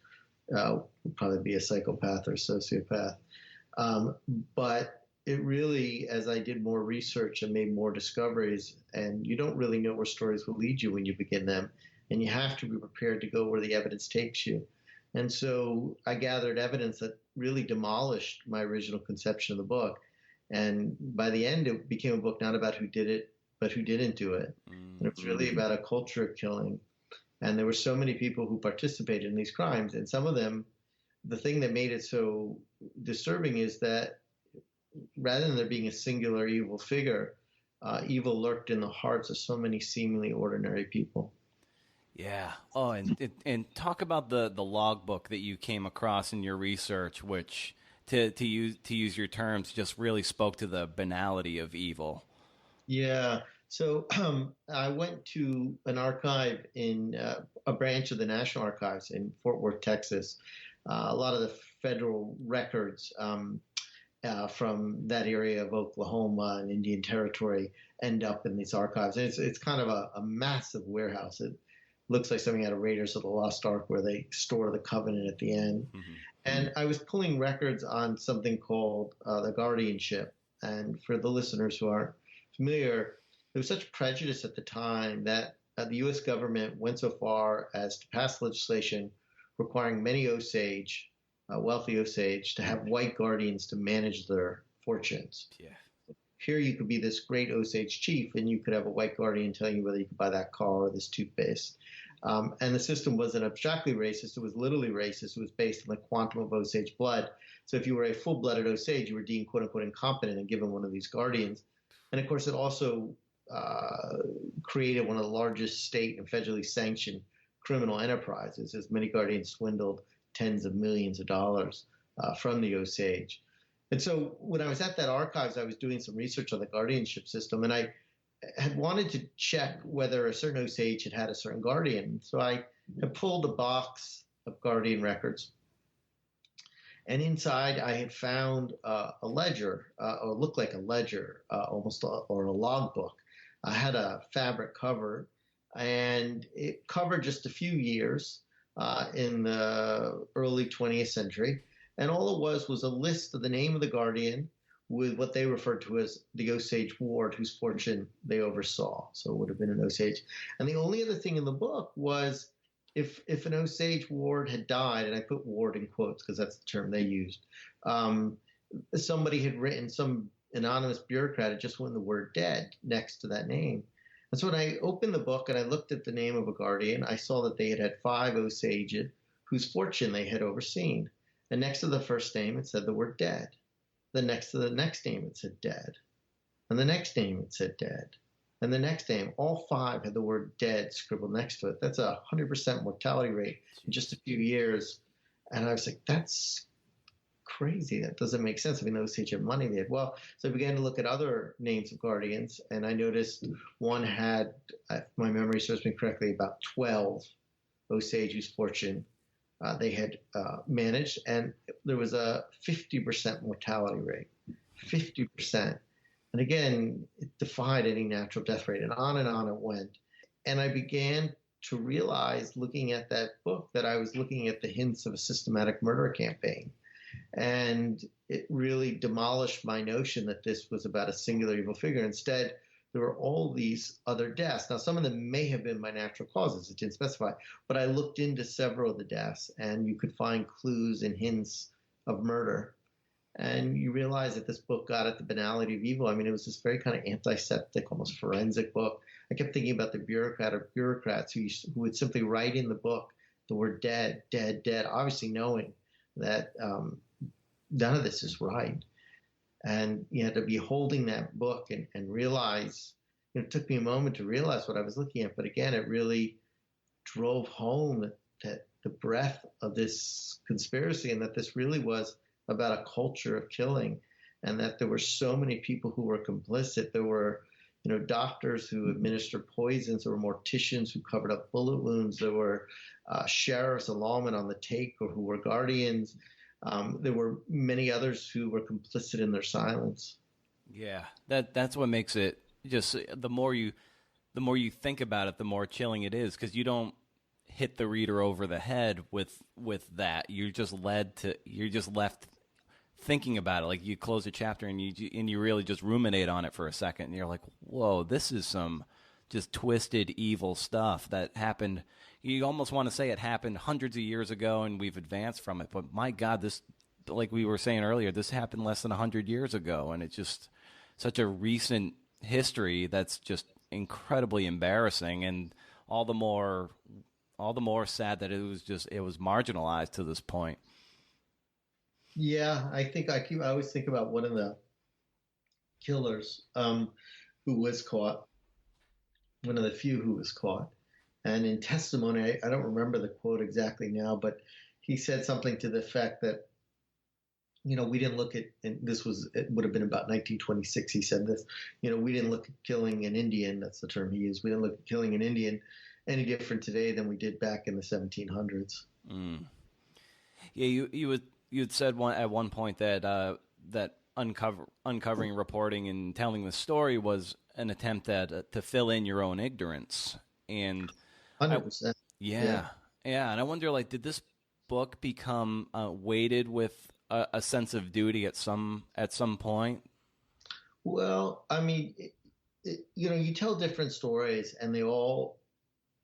would probably be a psychopath or sociopath. But it really, as I did more research and made more discoveries, and you don't really know where stories will lead you when you begin them, and you have to be prepared to go where the evidence takes you. And so I gathered evidence that really demolished my original conception of the book. And by the end, it became a book not about who did it, but who didn't do it. And it was really about a culture of killing. And there were so many people who participated in these crimes. And some of them, the thing that made it so disturbing is that rather than there being a singular evil figure, evil lurked in the hearts of so many seemingly ordinary people. Yeah. Oh, and talk about the logbook that you came across in your research, which, to use your terms, just really spoke to the banality of evil. Yeah. So I went to an archive in a branch of the National Archives in Fort Worth, Texas. A lot of the federal records from that area of Oklahoma and Indian Territory end up in these archives. And it's kind of a massive warehouse. It looks like something out of Raiders of the Lost Ark, where they store the Covenant at the end. Mm-hmm. And I was pulling records on something called the guardianship. And for the listeners who aren't familiar, there was such prejudice at the time that the U.S. government went so far as to pass legislation requiring many Osage, wealthy Osage, to have white guardians to manage their fortunes. Yeah. Here you could be this great Osage chief, and you could have a white guardian telling you whether you could buy that car or this toothpaste. And the system wasn't abstractly racist; it was literally racist. It was based on the quantum of Osage blood. So if you were a full-blooded Osage, you were deemed "quote unquote" incompetent and given one of these guardians. And of course, it also created one of the largest state and federally sanctioned criminal enterprises, as many guardians swindled tens of millions of dollars from the Osage. And so when I was at that archives, I was doing some research on the guardianship system, and I had wanted to check whether a certain Osage had had a certain guardian. So I had pulled a box of guardian records, and inside I had found a ledger, or looked like a ledger, or a logbook. I had a fabric cover, and it covered just a few years in the early 20th century. And all it was a list of the name of the guardian with what they referred to as the Osage ward whose fortune they oversaw. So it would have been an Osage. And the only other thing in the book was if an Osage ward had died, and I put ward in quotes because that's the term they used, somebody had written, some anonymous bureaucrat had just written the word dead next to that name. And so when I opened the book and I looked at the name of a guardian, I saw that they had had 5 Osage whose fortune they had overseen. And next to the first name, it said the word dead. Then next to the next name, it said dead. And the next name, it said dead. And the next name, all 5 had the word dead scribbled next to it. That's a 100% mortality rate in just a few years. And I was like, that's crazy. That doesn't make sense. I mean, those Osage had money they had. Well, so I began to look at other names of guardians, and I noticed one had, if my memory serves me correctly, about 12 Osage whose fortune they had managed, and there was a 50% mortality rate, 50%. And again, it defied any natural death rate, and on it went. And I began to realize, looking at that book, that I was looking at the hints of a systematic murder campaign. And it really demolished my notion that this was about a singular evil figure. Instead, there were all these other deaths. Now, some of them may have been by natural causes. It didn't specify. But I looked into several of the deaths, and you could find clues and hints of murder. And you realize that this book got at the banality of evil. I mean, it was this very kind of antiseptic, almost forensic book. I kept thinking about the bureaucrats who would simply write in the book the word dead, dead, dead, obviously knowing that none of this is right. And you had to be holding that book and realize, it took me a moment to realize what I was looking at. But again, it really drove home that the breadth of this conspiracy, and that this really was about a culture of killing, and that there were so many people who were complicit. There were, doctors who administered poisons. There were morticians who covered up bullet wounds. There were sheriffs and lawmen on the take, or who were guardians. There were many others who were complicit in their silence. Yeah, that's what makes it just, the more you think about it, the more chilling it is, because you don't hit the reader over the head with that. You're just left thinking about it. Like, you close a chapter and you really just ruminate on it for a second, and you're like, whoa, this is some just twisted, evil stuff that happened. You almost want to say it happened hundreds of years ago and we've advanced from it. But my God, this, like we were saying earlier, this happened less than 100 years ago. And it's just such a recent history that's just incredibly embarrassing, and all the more sad that it was marginalized to this point. Yeah, I always think about one of the killers who was caught, one of the few who was caught. And in testimony, I don't remember the quote exactly now, but he said something to the effect that, we didn't look at, and it would have been about 1926, he said this, we didn't look at killing an Indian, that's the term he used, we didn't look at killing an Indian any different today than we did back in the 1700s. Mm. Yeah, you had said at one point that uncovering, reporting, and telling the story was an attempt to fill in your own ignorance. And 100%. Yeah. And I wonder, like, did this book become weighted with a sense of duty at some point? Well, I mean, you tell different stories, and they all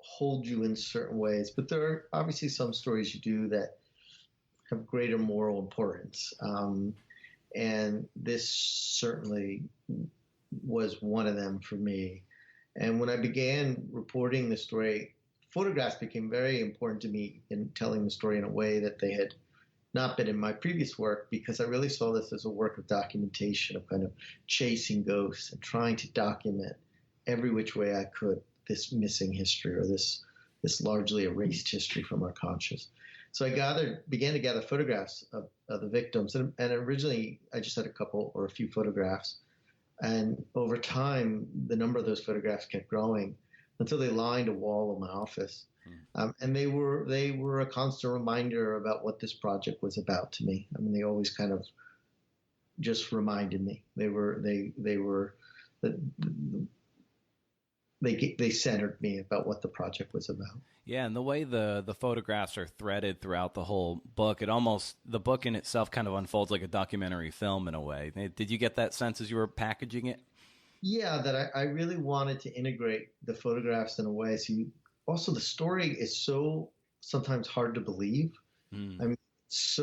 hold you in certain ways, but there are obviously some stories you do that have greater moral importance. And this certainly was one of them for me. And when I began reporting the story, photographs became very important to me in telling the story in a way that they had not been in my previous work, because I really saw this as a work of documentation, of kind of chasing ghosts and trying to document every which way I could this missing history, or this largely erased history from our conscious. So I began to gather photographs of the victims, and originally I just had a couple or a few photographs, and over time the number of those photographs kept growing until they lined a wall of my office. And they were a constant reminder about what this project was about to me. I mean, they always kind of just reminded me. They centered me about what the project was about. Yeah, and the way the photographs are threaded throughout the whole book, the book in itself kind of unfolds like a documentary film in a way. Did you get that sense as you were packaging it? Yeah, that I really wanted to integrate the photographs in a way. So also the story is so sometimes hard to believe. I mean, it's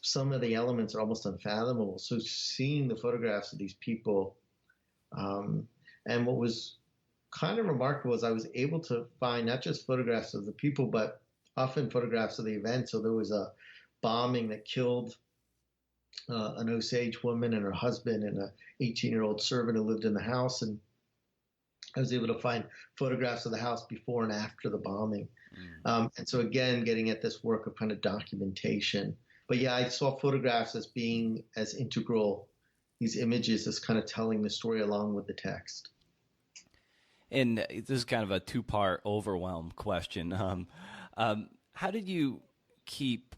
some of the elements are almost unfathomable. So seeing the photographs of these people, and what was kind of remarkable is I was able to find not just photographs of the people, but often photographs of the event. So there was a bombing that killed an Osage woman and her husband and a 18-year-old servant who lived in the house, and I was able to find photographs of the house before and after the bombing. And so again, getting at this work of kind of documentation. But yeah, I saw photographs as being as integral, these images as kind of telling the story along with the text. And this is kind of a two-part overwhelm question. How did you keep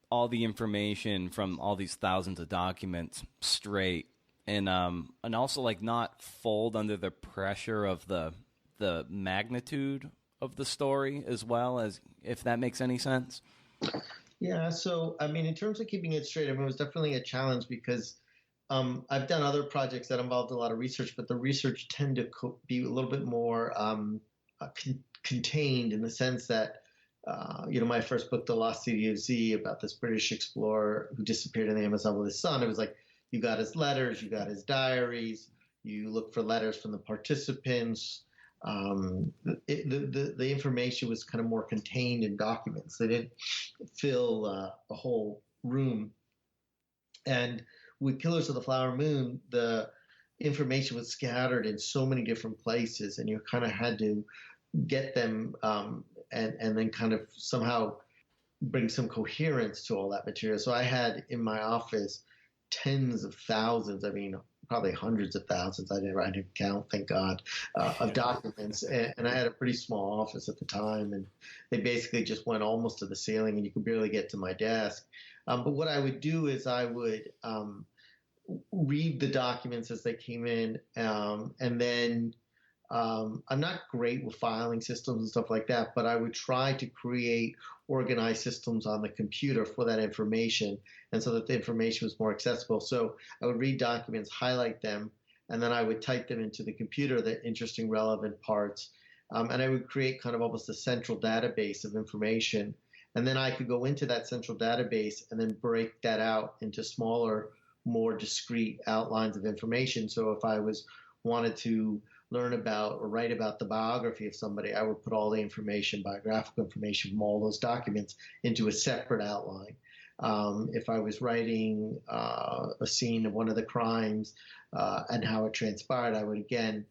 all the information from all these thousands of documents straight, and also like not fold under the pressure of the magnitude of the story as well, as if that makes any sense? Yeah, so I mean, in terms of keeping it straight, I mean, it was definitely a challenge because I've done other projects that involved a lot of research, but the research tend to be a little bit more contained, in the sense that my first book, The Lost City of Z, about this British explorer who disappeared in the Amazon with his son. It was like, you got his letters, you got his diaries, you look for letters from the participants. The information was kind of more contained in documents. They didn't fill a whole room. And with Killers of the Flower Moon, the information was scattered in so many different places, and you kind of had to get them and then kind of somehow bring some coherence to all that material. So I had in my office tens of thousands, I mean, probably hundreds of thousands, I didn't count, thank God, of documents. And I had a pretty small office at the time, and they basically just went almost to the ceiling, and you could barely get to my desk. But what I would do is I would read the documents as they came in, and then I'm not great with filing systems and stuff like that, but I would try to create organized systems on the computer for that information, and so that the information was more accessible. So I would read documents, highlight them, and then I would type them into the computer, the interesting, relevant parts, and I would create kind of almost a central database of information. And then I could go into that central database and then break that out into smaller, more discrete outlines of information. So if I wanted to learn about or write about the biography of somebody, I would put all the information, biographical information from all those documents, into a separate outline. If I was writing a scene of one of the crimes and how it transpired, I would again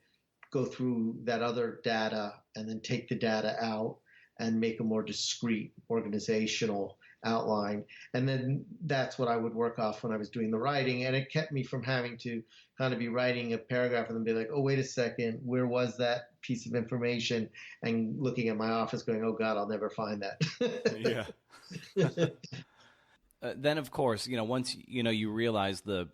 go through that other data and then take the data out and make a more discrete organizational outline. And then that's what I would work off when I was doing the writing. And it kept me from having to kind of be writing a paragraph and then be like, oh, wait a second, where was that piece of information? And looking at my office going, oh God, I'll never find that. Yeah. Then of course, once, you realize the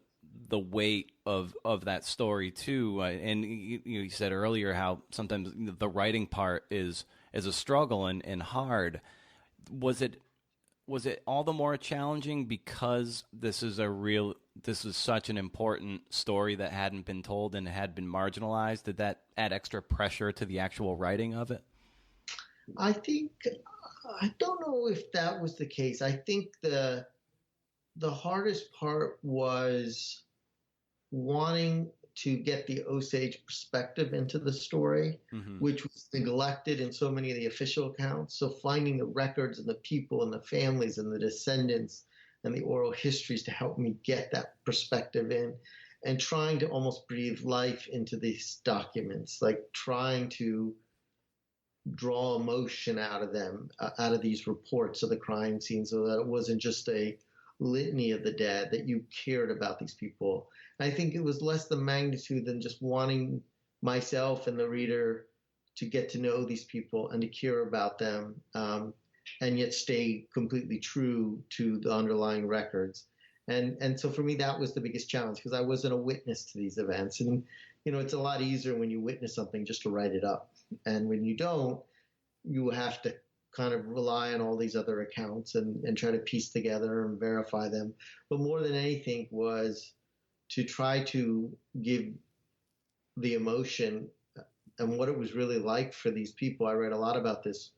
weight of that story too. And you said earlier how sometimes the writing part is a struggle and hard. Was it was it all the more challenging because this is such an important story that hadn't been told and had been marginalized? Did that add extra pressure to the actual writing of it? I think I don't know if that was the case. I think the hardest part was wanting to get the Osage perspective into the story, which was neglected in so many of the official accounts. So finding the records and the people and the families and the descendants and the oral histories to help me get that perspective in, and trying to almost breathe life into these documents, like trying to draw emotion out of them, out of these reports of the crime scene, so that it wasn't just a litany of the dead, that you cared about these people. And I think it was less the magnitude than just wanting myself and the reader to get to know these people and to care about them, and yet stay completely true to the underlying records. And so for me, that was the biggest challenge, because I wasn't a witness to these events. And, it's a lot easier when you witness something just to write it up. And when you don't, you have to kind of rely on all these other accounts and try to piece together and verify them. But more than anything was to try to give the emotion and what it was really like for these people. I read a lot about this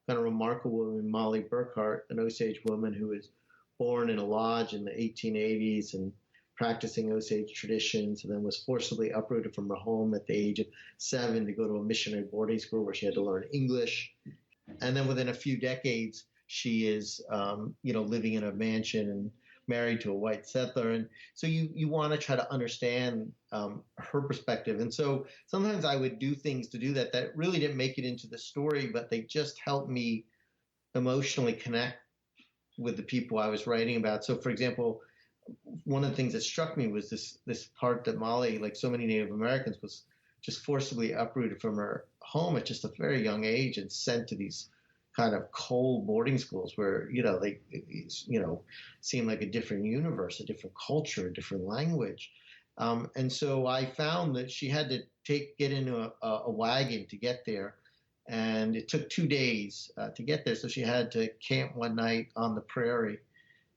kind of remarkable woman, Molly Burkhart, an Osage woman who was born in a lodge in the 1880s and practicing Osage traditions, and then was forcibly uprooted from her home at the age of 7 to go to a missionary boarding school where she had to learn English. And then within a few decades, she is, living in a mansion and married to a white settler. And so you want to try to understand her perspective. And so sometimes I would do things to do that really didn't make it into the story, but they just helped me emotionally connect with the people I was writing about. So, for example, one of the things that struck me was this part that Molly, like so many Native Americans, was just forcibly uprooted from her home at just a very young age and sent to these kind of cold boarding schools where, they, seemed like a different universe, a different culture, a different language. And so I found that she had to get into a wagon to get there. And it took 2 days to get there. So she had to camp one night on the prairie.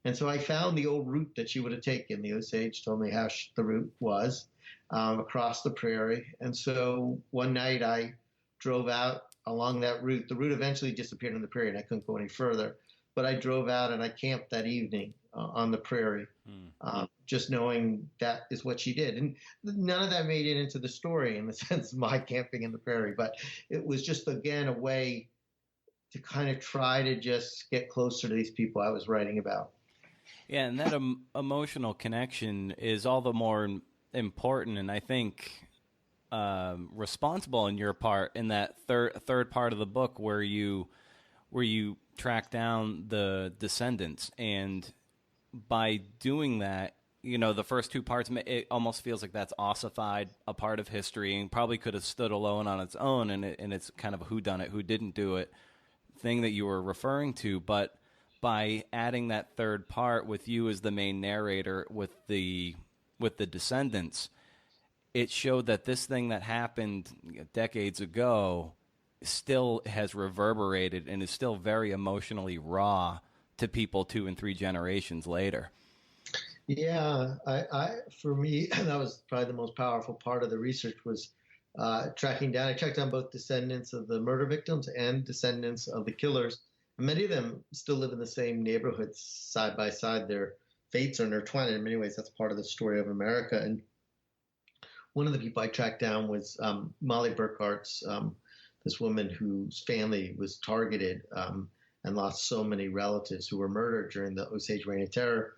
And so I found the old route that she would have taken. The Osage told me how the route was across the prairie. And so one night I drove out along that route. The route eventually disappeared in the prairie and I couldn't go any further. But I drove out and I camped that evening on the prairie, just knowing that is what she did. And none of that made it into the story in the sense of my camping in the prairie. But it was just, again, a way to kind of try to just get closer to these people I was writing about. Yeah, and that emotional connection is all the more important, and I think responsible in your part in that third part of the book where you track down the descendants, and by doing that, the first 2 parts, it almost feels like that's ossified a part of history and probably could have stood alone on its own, and it's kind of a whodunit, who didn't do it thing that you were referring to, but by adding that third part with you as the main narrator with the descendants, it showed that this thing that happened decades ago still has reverberated and is still very emotionally raw to people 2 and 3 generations later. Yeah, for me, that was probably the most powerful part of the research was I tracked down both descendants of the murder victims and descendants of the killers. Many of them still live in the same neighborhoods side by side. Their fates are intertwined. In many ways, that's part of the story of America. And one of the people I tracked down was Molly Burkhart's, this woman whose family was targeted and lost so many relatives who were murdered during the Osage Reign of Terror.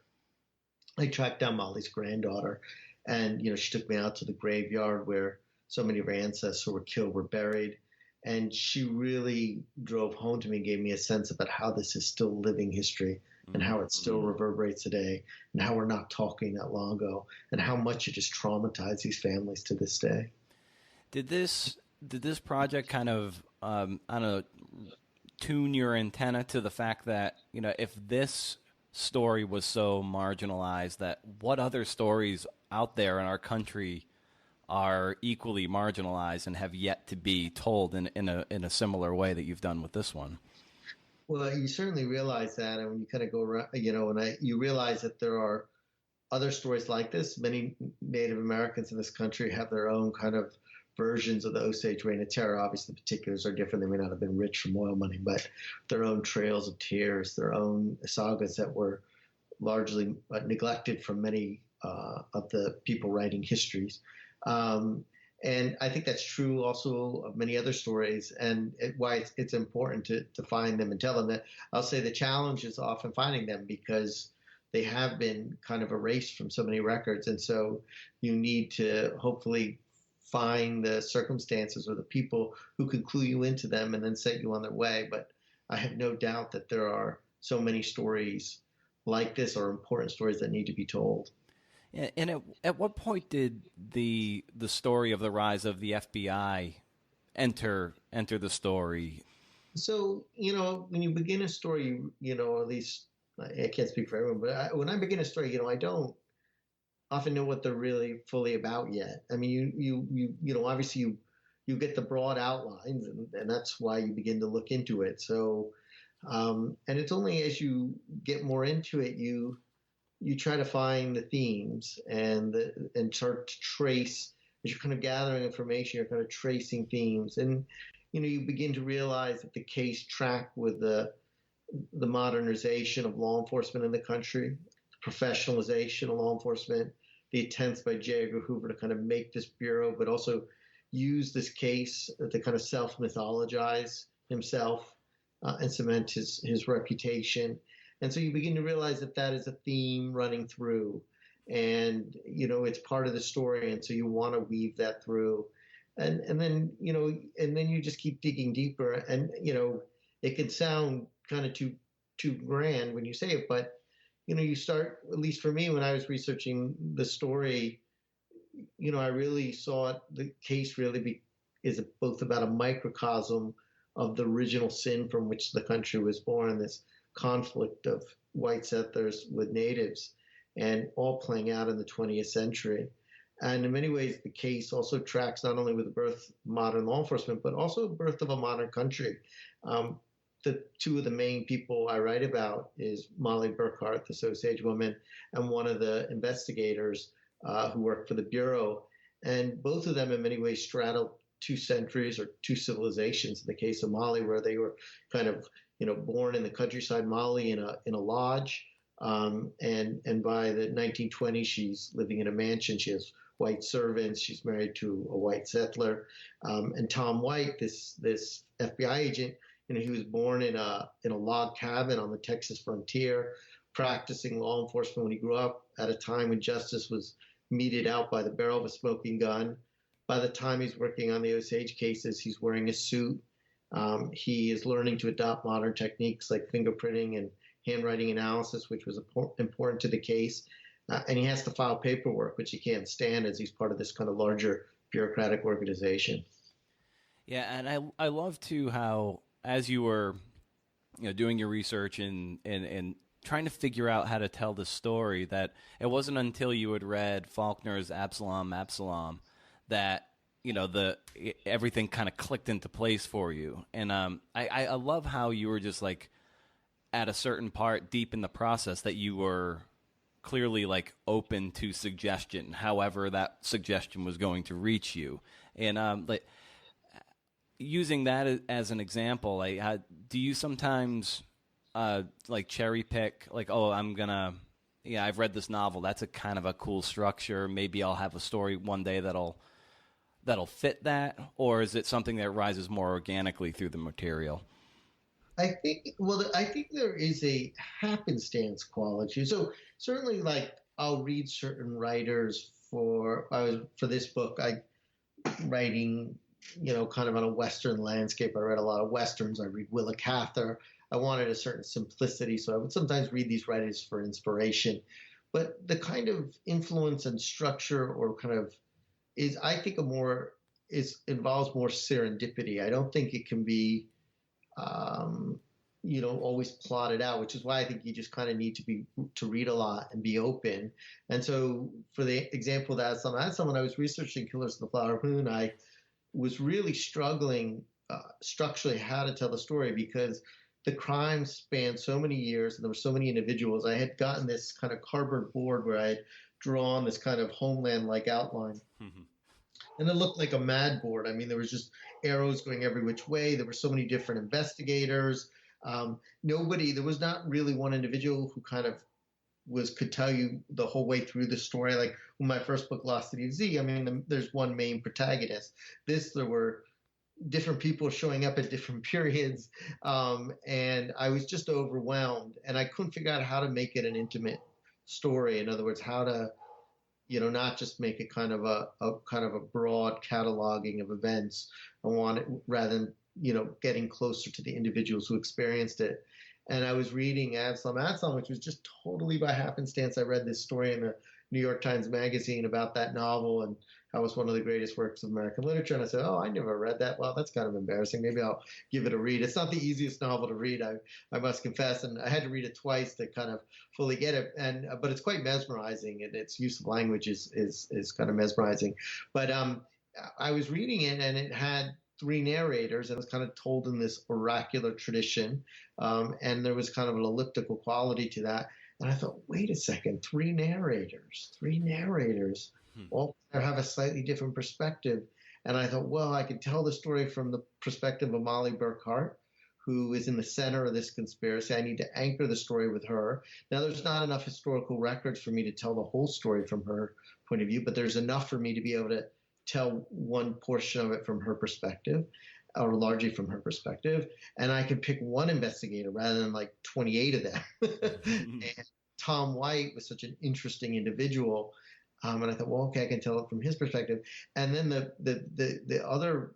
I tracked down Molly's granddaughter, and she took me out to the graveyard where so many of her ancestors who were killed were buried. And she really drove home to me and gave me a sense about how this is still living history and how it still reverberates today and how we're not talking that long ago and how much it just traumatized these families to this day. Did this project kind of, tune your antenna to the fact that, if this story was so marginalized, that what other stories out there in our country are equally marginalized and have yet to be told in a similar way that you've done with this one? Well, you certainly realize that, and when you kind of go around, you realize that there are other stories like this. Many Native Americans in this country have their own kind of versions of the Osage Reign of Terror. Obviously, the particulars are different. They may not have been rich from oil money, but their own trails of tears, their own sagas that were largely neglected from many of the people writing histories. And I think that's true also of many other stories, and why it's important to find them and tell them. That I'll say the challenge is often finding them because they have been kind of erased from so many records. And so you need to hopefully find the circumstances or the people who could clue you into them and then set you on their way. But I have no doubt that there are so many stories like this, or important stories that need to be told. And at what point did the story of the rise of the FBI enter the story? So, when you begin a story, at least I can't speak for everyone, but when I begin a story, I don't often know what they're really fully about yet. I mean, obviously you get the broad outlines, and that's why you begin to look into it. So, and it's only as you get more into it, you try to find the themes and start to trace, as you're kind of gathering information, you're kind of tracing themes, and you begin to realize that the case tracked with the modernization of law enforcement in the country, the professionalization of law enforcement, the attempts by J. Edgar Hoover to kind of make this bureau, but also use this case to kind of self-mythologize himself and cement his reputation. And so you begin to realize that is a theme running through, and it's part of the story, and so you want to weave that through, and then you just keep digging deeper, and it can sound kind of too grand when you say it, but you start, at least for me, when I was researching the story, I really saw the case really is both about a microcosm of the original sin from which the country was born, this conflict of white settlers with natives, and all playing out in the 20th century. And in many ways, the case also tracks not only with the birth of modern law enforcement, but also the birth of a modern country. The two of the main people I write about is Molly Burkhart, this Osage woman, and one of the investigators who worked for the Bureau. And both of them in many ways straddle two centuries or two civilizations. In the case of Molly, where they were kind of born in the countryside, Molly in a lodge, and by the 1920s she's living in a mansion. She has white servants. She's married to a white settler, and Tom White, this FBI agent, he was born in a log cabin on the Texas frontier, practicing law enforcement when he grew up at a time when justice was meted out by the barrel of a smoking gun. By the time he's working on the Osage cases, he's wearing a suit. He is learning to adopt modern techniques like fingerprinting and handwriting analysis, which was important to the case. And he has to file paperwork, which he can't stand as he's part of this kind of larger bureaucratic organization. Yeah, and I love, too, how as you were doing your research and trying to figure out how to tell the story, that it wasn't until you had read Faulkner's Absalom that everything kind of clicked into place for you. And I love how you were just like at a certain part deep in the process that you were clearly like open to suggestion, however that suggestion was going to reach you. And like using that as an example, like do you sometimes like cherry pick, like, oh, I've read this novel, that's a kind of a cool structure, maybe I'll have a story one day that'll fit that? Or is it something that rises more organically through the material? I think there is a happenstance quality. So certainly, like, I'll read certain writers for this book. I writing, kind of on a Western landscape. I read a lot of Westerns. I read Willa Cather. I wanted a certain simplicity, so I would sometimes read these writers for inspiration. But the kind of influence and structure, or kind of, is, I think, involves more serendipity. I don't think it can be, always plotted out, which is why I think you just kind of need to read a lot and be open. And so, for the example that I had someone I was researching Killers of the Flower Moon, I was really struggling structurally how to tell the story, because the crime spanned so many years and there were so many individuals. I had gotten this kind of cardboard board where I had drawn this kind of homeland-like outline. Mhm. And it looked like a mad board. I mean, there was just arrows going every which way. There were so many different investigators. There was not really one individual who kind of could tell you the whole way through the story. Like when my first book, Lost City of Z, I mean, there's one main protagonist. There were different people showing up at different periods, and I was just overwhelmed, and I couldn't figure out how to make it an intimate story. In other words, how to not just make it kind of a kind of a broad cataloging of events. I want it rather than getting closer to the individuals who experienced it. And I was reading Absalom, which was just totally by happenstance. I read this story in the New York Times Magazine about that novel and how it was one of the greatest works of American literature. And I said, oh, I never read that. Well, that's kind of embarrassing. Maybe I'll give it a read. It's not the easiest novel to read, I must confess. And I had to read it twice to kind of fully get it. But it's quite mesmerizing, and its use of language is kind of mesmerizing. But I was reading it, and it had three narrators, and it was kind of told in this oracular tradition. And there was kind of an elliptical quality to that. And I thought, wait a second, three narrators, all have a slightly different perspective. And I thought, well, I could tell the story from the perspective of Molly Burkhart, who is in the center of this conspiracy. I need to anchor the story with her. Now, there's not enough historical records for me to tell the whole story from her point of view, but there's enough for me to be able to tell one portion of it from her perspective, or largely from her perspective. And I can pick one investigator rather than like 28 of them. And Tom White was such an interesting individual. And I thought, well, okay, I can tell it from his perspective. And then the other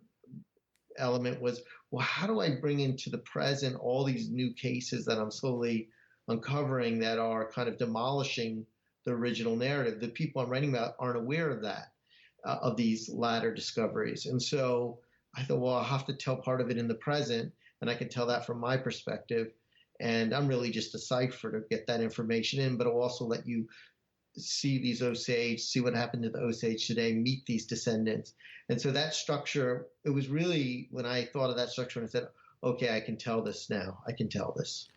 element was, well, how do I bring into the present all these new cases that I'm slowly uncovering that are kind of demolishing the original narrative? The people I'm writing about aren't aware of that, of these latter discoveries. And so I thought, well, I'll have to tell part of it in the present, and I can tell that from my perspective. And I'm really just a cipher to get that information in, but it'll also let you see these Osage, see what happened to the Osage today, meet these descendants. And so that structure, it was really when I thought of that structure and I said, okay, I can tell this now. I can tell this.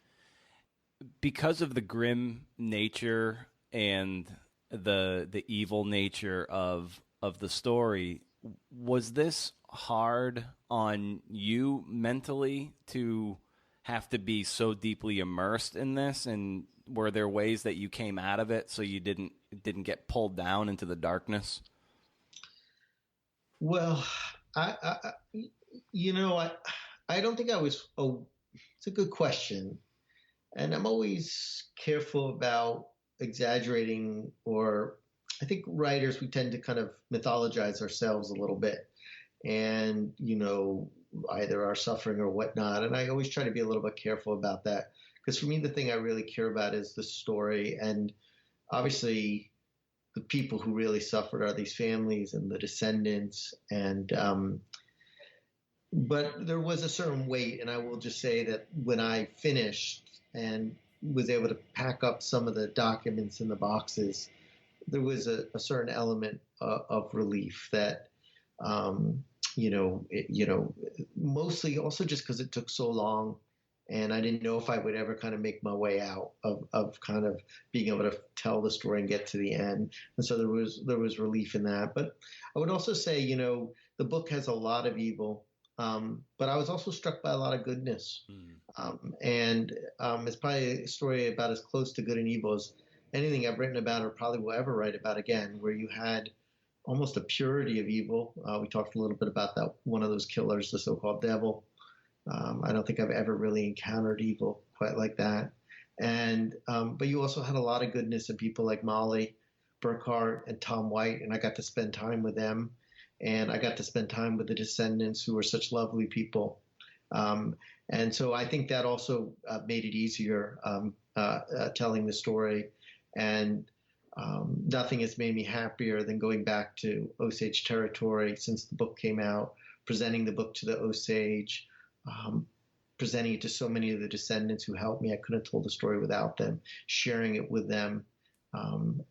Because of the grim nature and the evil nature of the story, was this hard on you mentally to have to be so deeply immersed in this? And were there ways that you came out of it so you didn't get pulled down into the darkness? Well, I don't think I was. Oh, it's a good question, and I'm always careful about exaggerating. Or I think writers, we tend to kind of mythologize ourselves a little bit, and either our suffering or whatnot. And I always try to be a little bit careful about that, because for me, the thing I really care about is the story. And obviously, the people who really suffered are these families and the descendants. And but there was a certain weight, and I will just say that when I finished and was able to pack up some of the documents in the boxes, there was a certain element of relief that, mostly also just because it took so long, and I didn't know if I would ever kind of make my way out of kind of being able to tell the story and get to the end. And so there was relief in that. But I would also say, the book has a lot of evil, but I was also struck by a lot of goodness. And it's probably a story about as close to good and evil as anything I've written about or probably will ever write about again, where you had almost a purity of evil. We talked a little bit about that, one of those killers, the so-called devil. I don't think I've ever really encountered evil quite like that. And but you also had a lot of goodness in people like Molly Burkhart and Tom White, and I got to spend time with them, and I got to spend time with the descendants who were such lovely people. And so I think that also made it easier telling the story. And nothing has made me happier than going back to Osage territory since the book came out, presenting the book to the Osage, presenting it to so many of the descendants who helped me. I couldn't have told the story without them, sharing it with them. And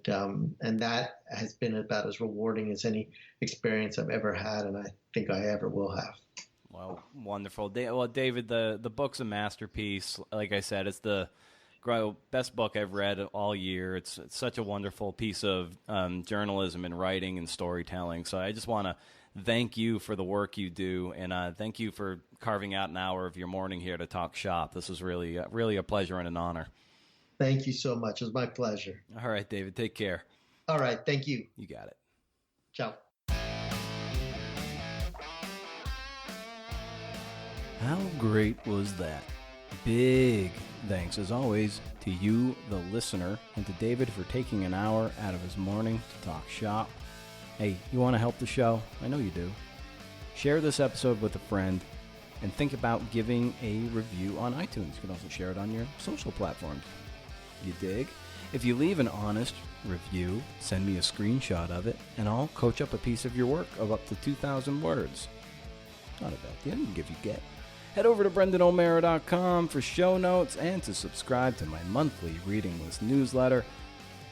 that has been about as rewarding as any experience I've ever had, and I think I ever will have. Well, wonderful. Well, David, the book's a masterpiece. Like I said, it's the best book I've read all year. It's such a wonderful piece of journalism and writing and storytelling. So I just want to thank you for the work you do, and thank you for carving out an hour of your morning here to talk shop. This is really, really a pleasure and an honor. Thank you so much. It was my pleasure. All right, David, take care. All right. Thank you. You got it. Ciao. How great was that? Big thanks, as always, to you, the listener, and to David for taking an hour out of his morning to talk shop. Hey, you want to help the show? I know you do. Share this episode with a friend, and think about giving a review on iTunes. You can also share it on your social platforms. You dig? If you leave an honest review, send me a screenshot of it, and I'll coach up a piece of your work of up to 2,000 words. Not a bad deal. You can give you get. Head over to BrendanO'Mara.com for show notes and to subscribe to my monthly reading list newsletter.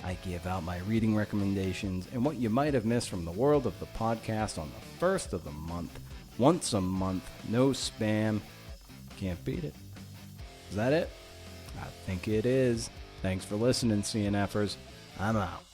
I give out my reading recommendations and what you might have missed from the world of the podcast on the first of the month. Once a month, no spam. Can't beat it. Is that it? I think it is. Thanks for listening, CNFers. I'm out.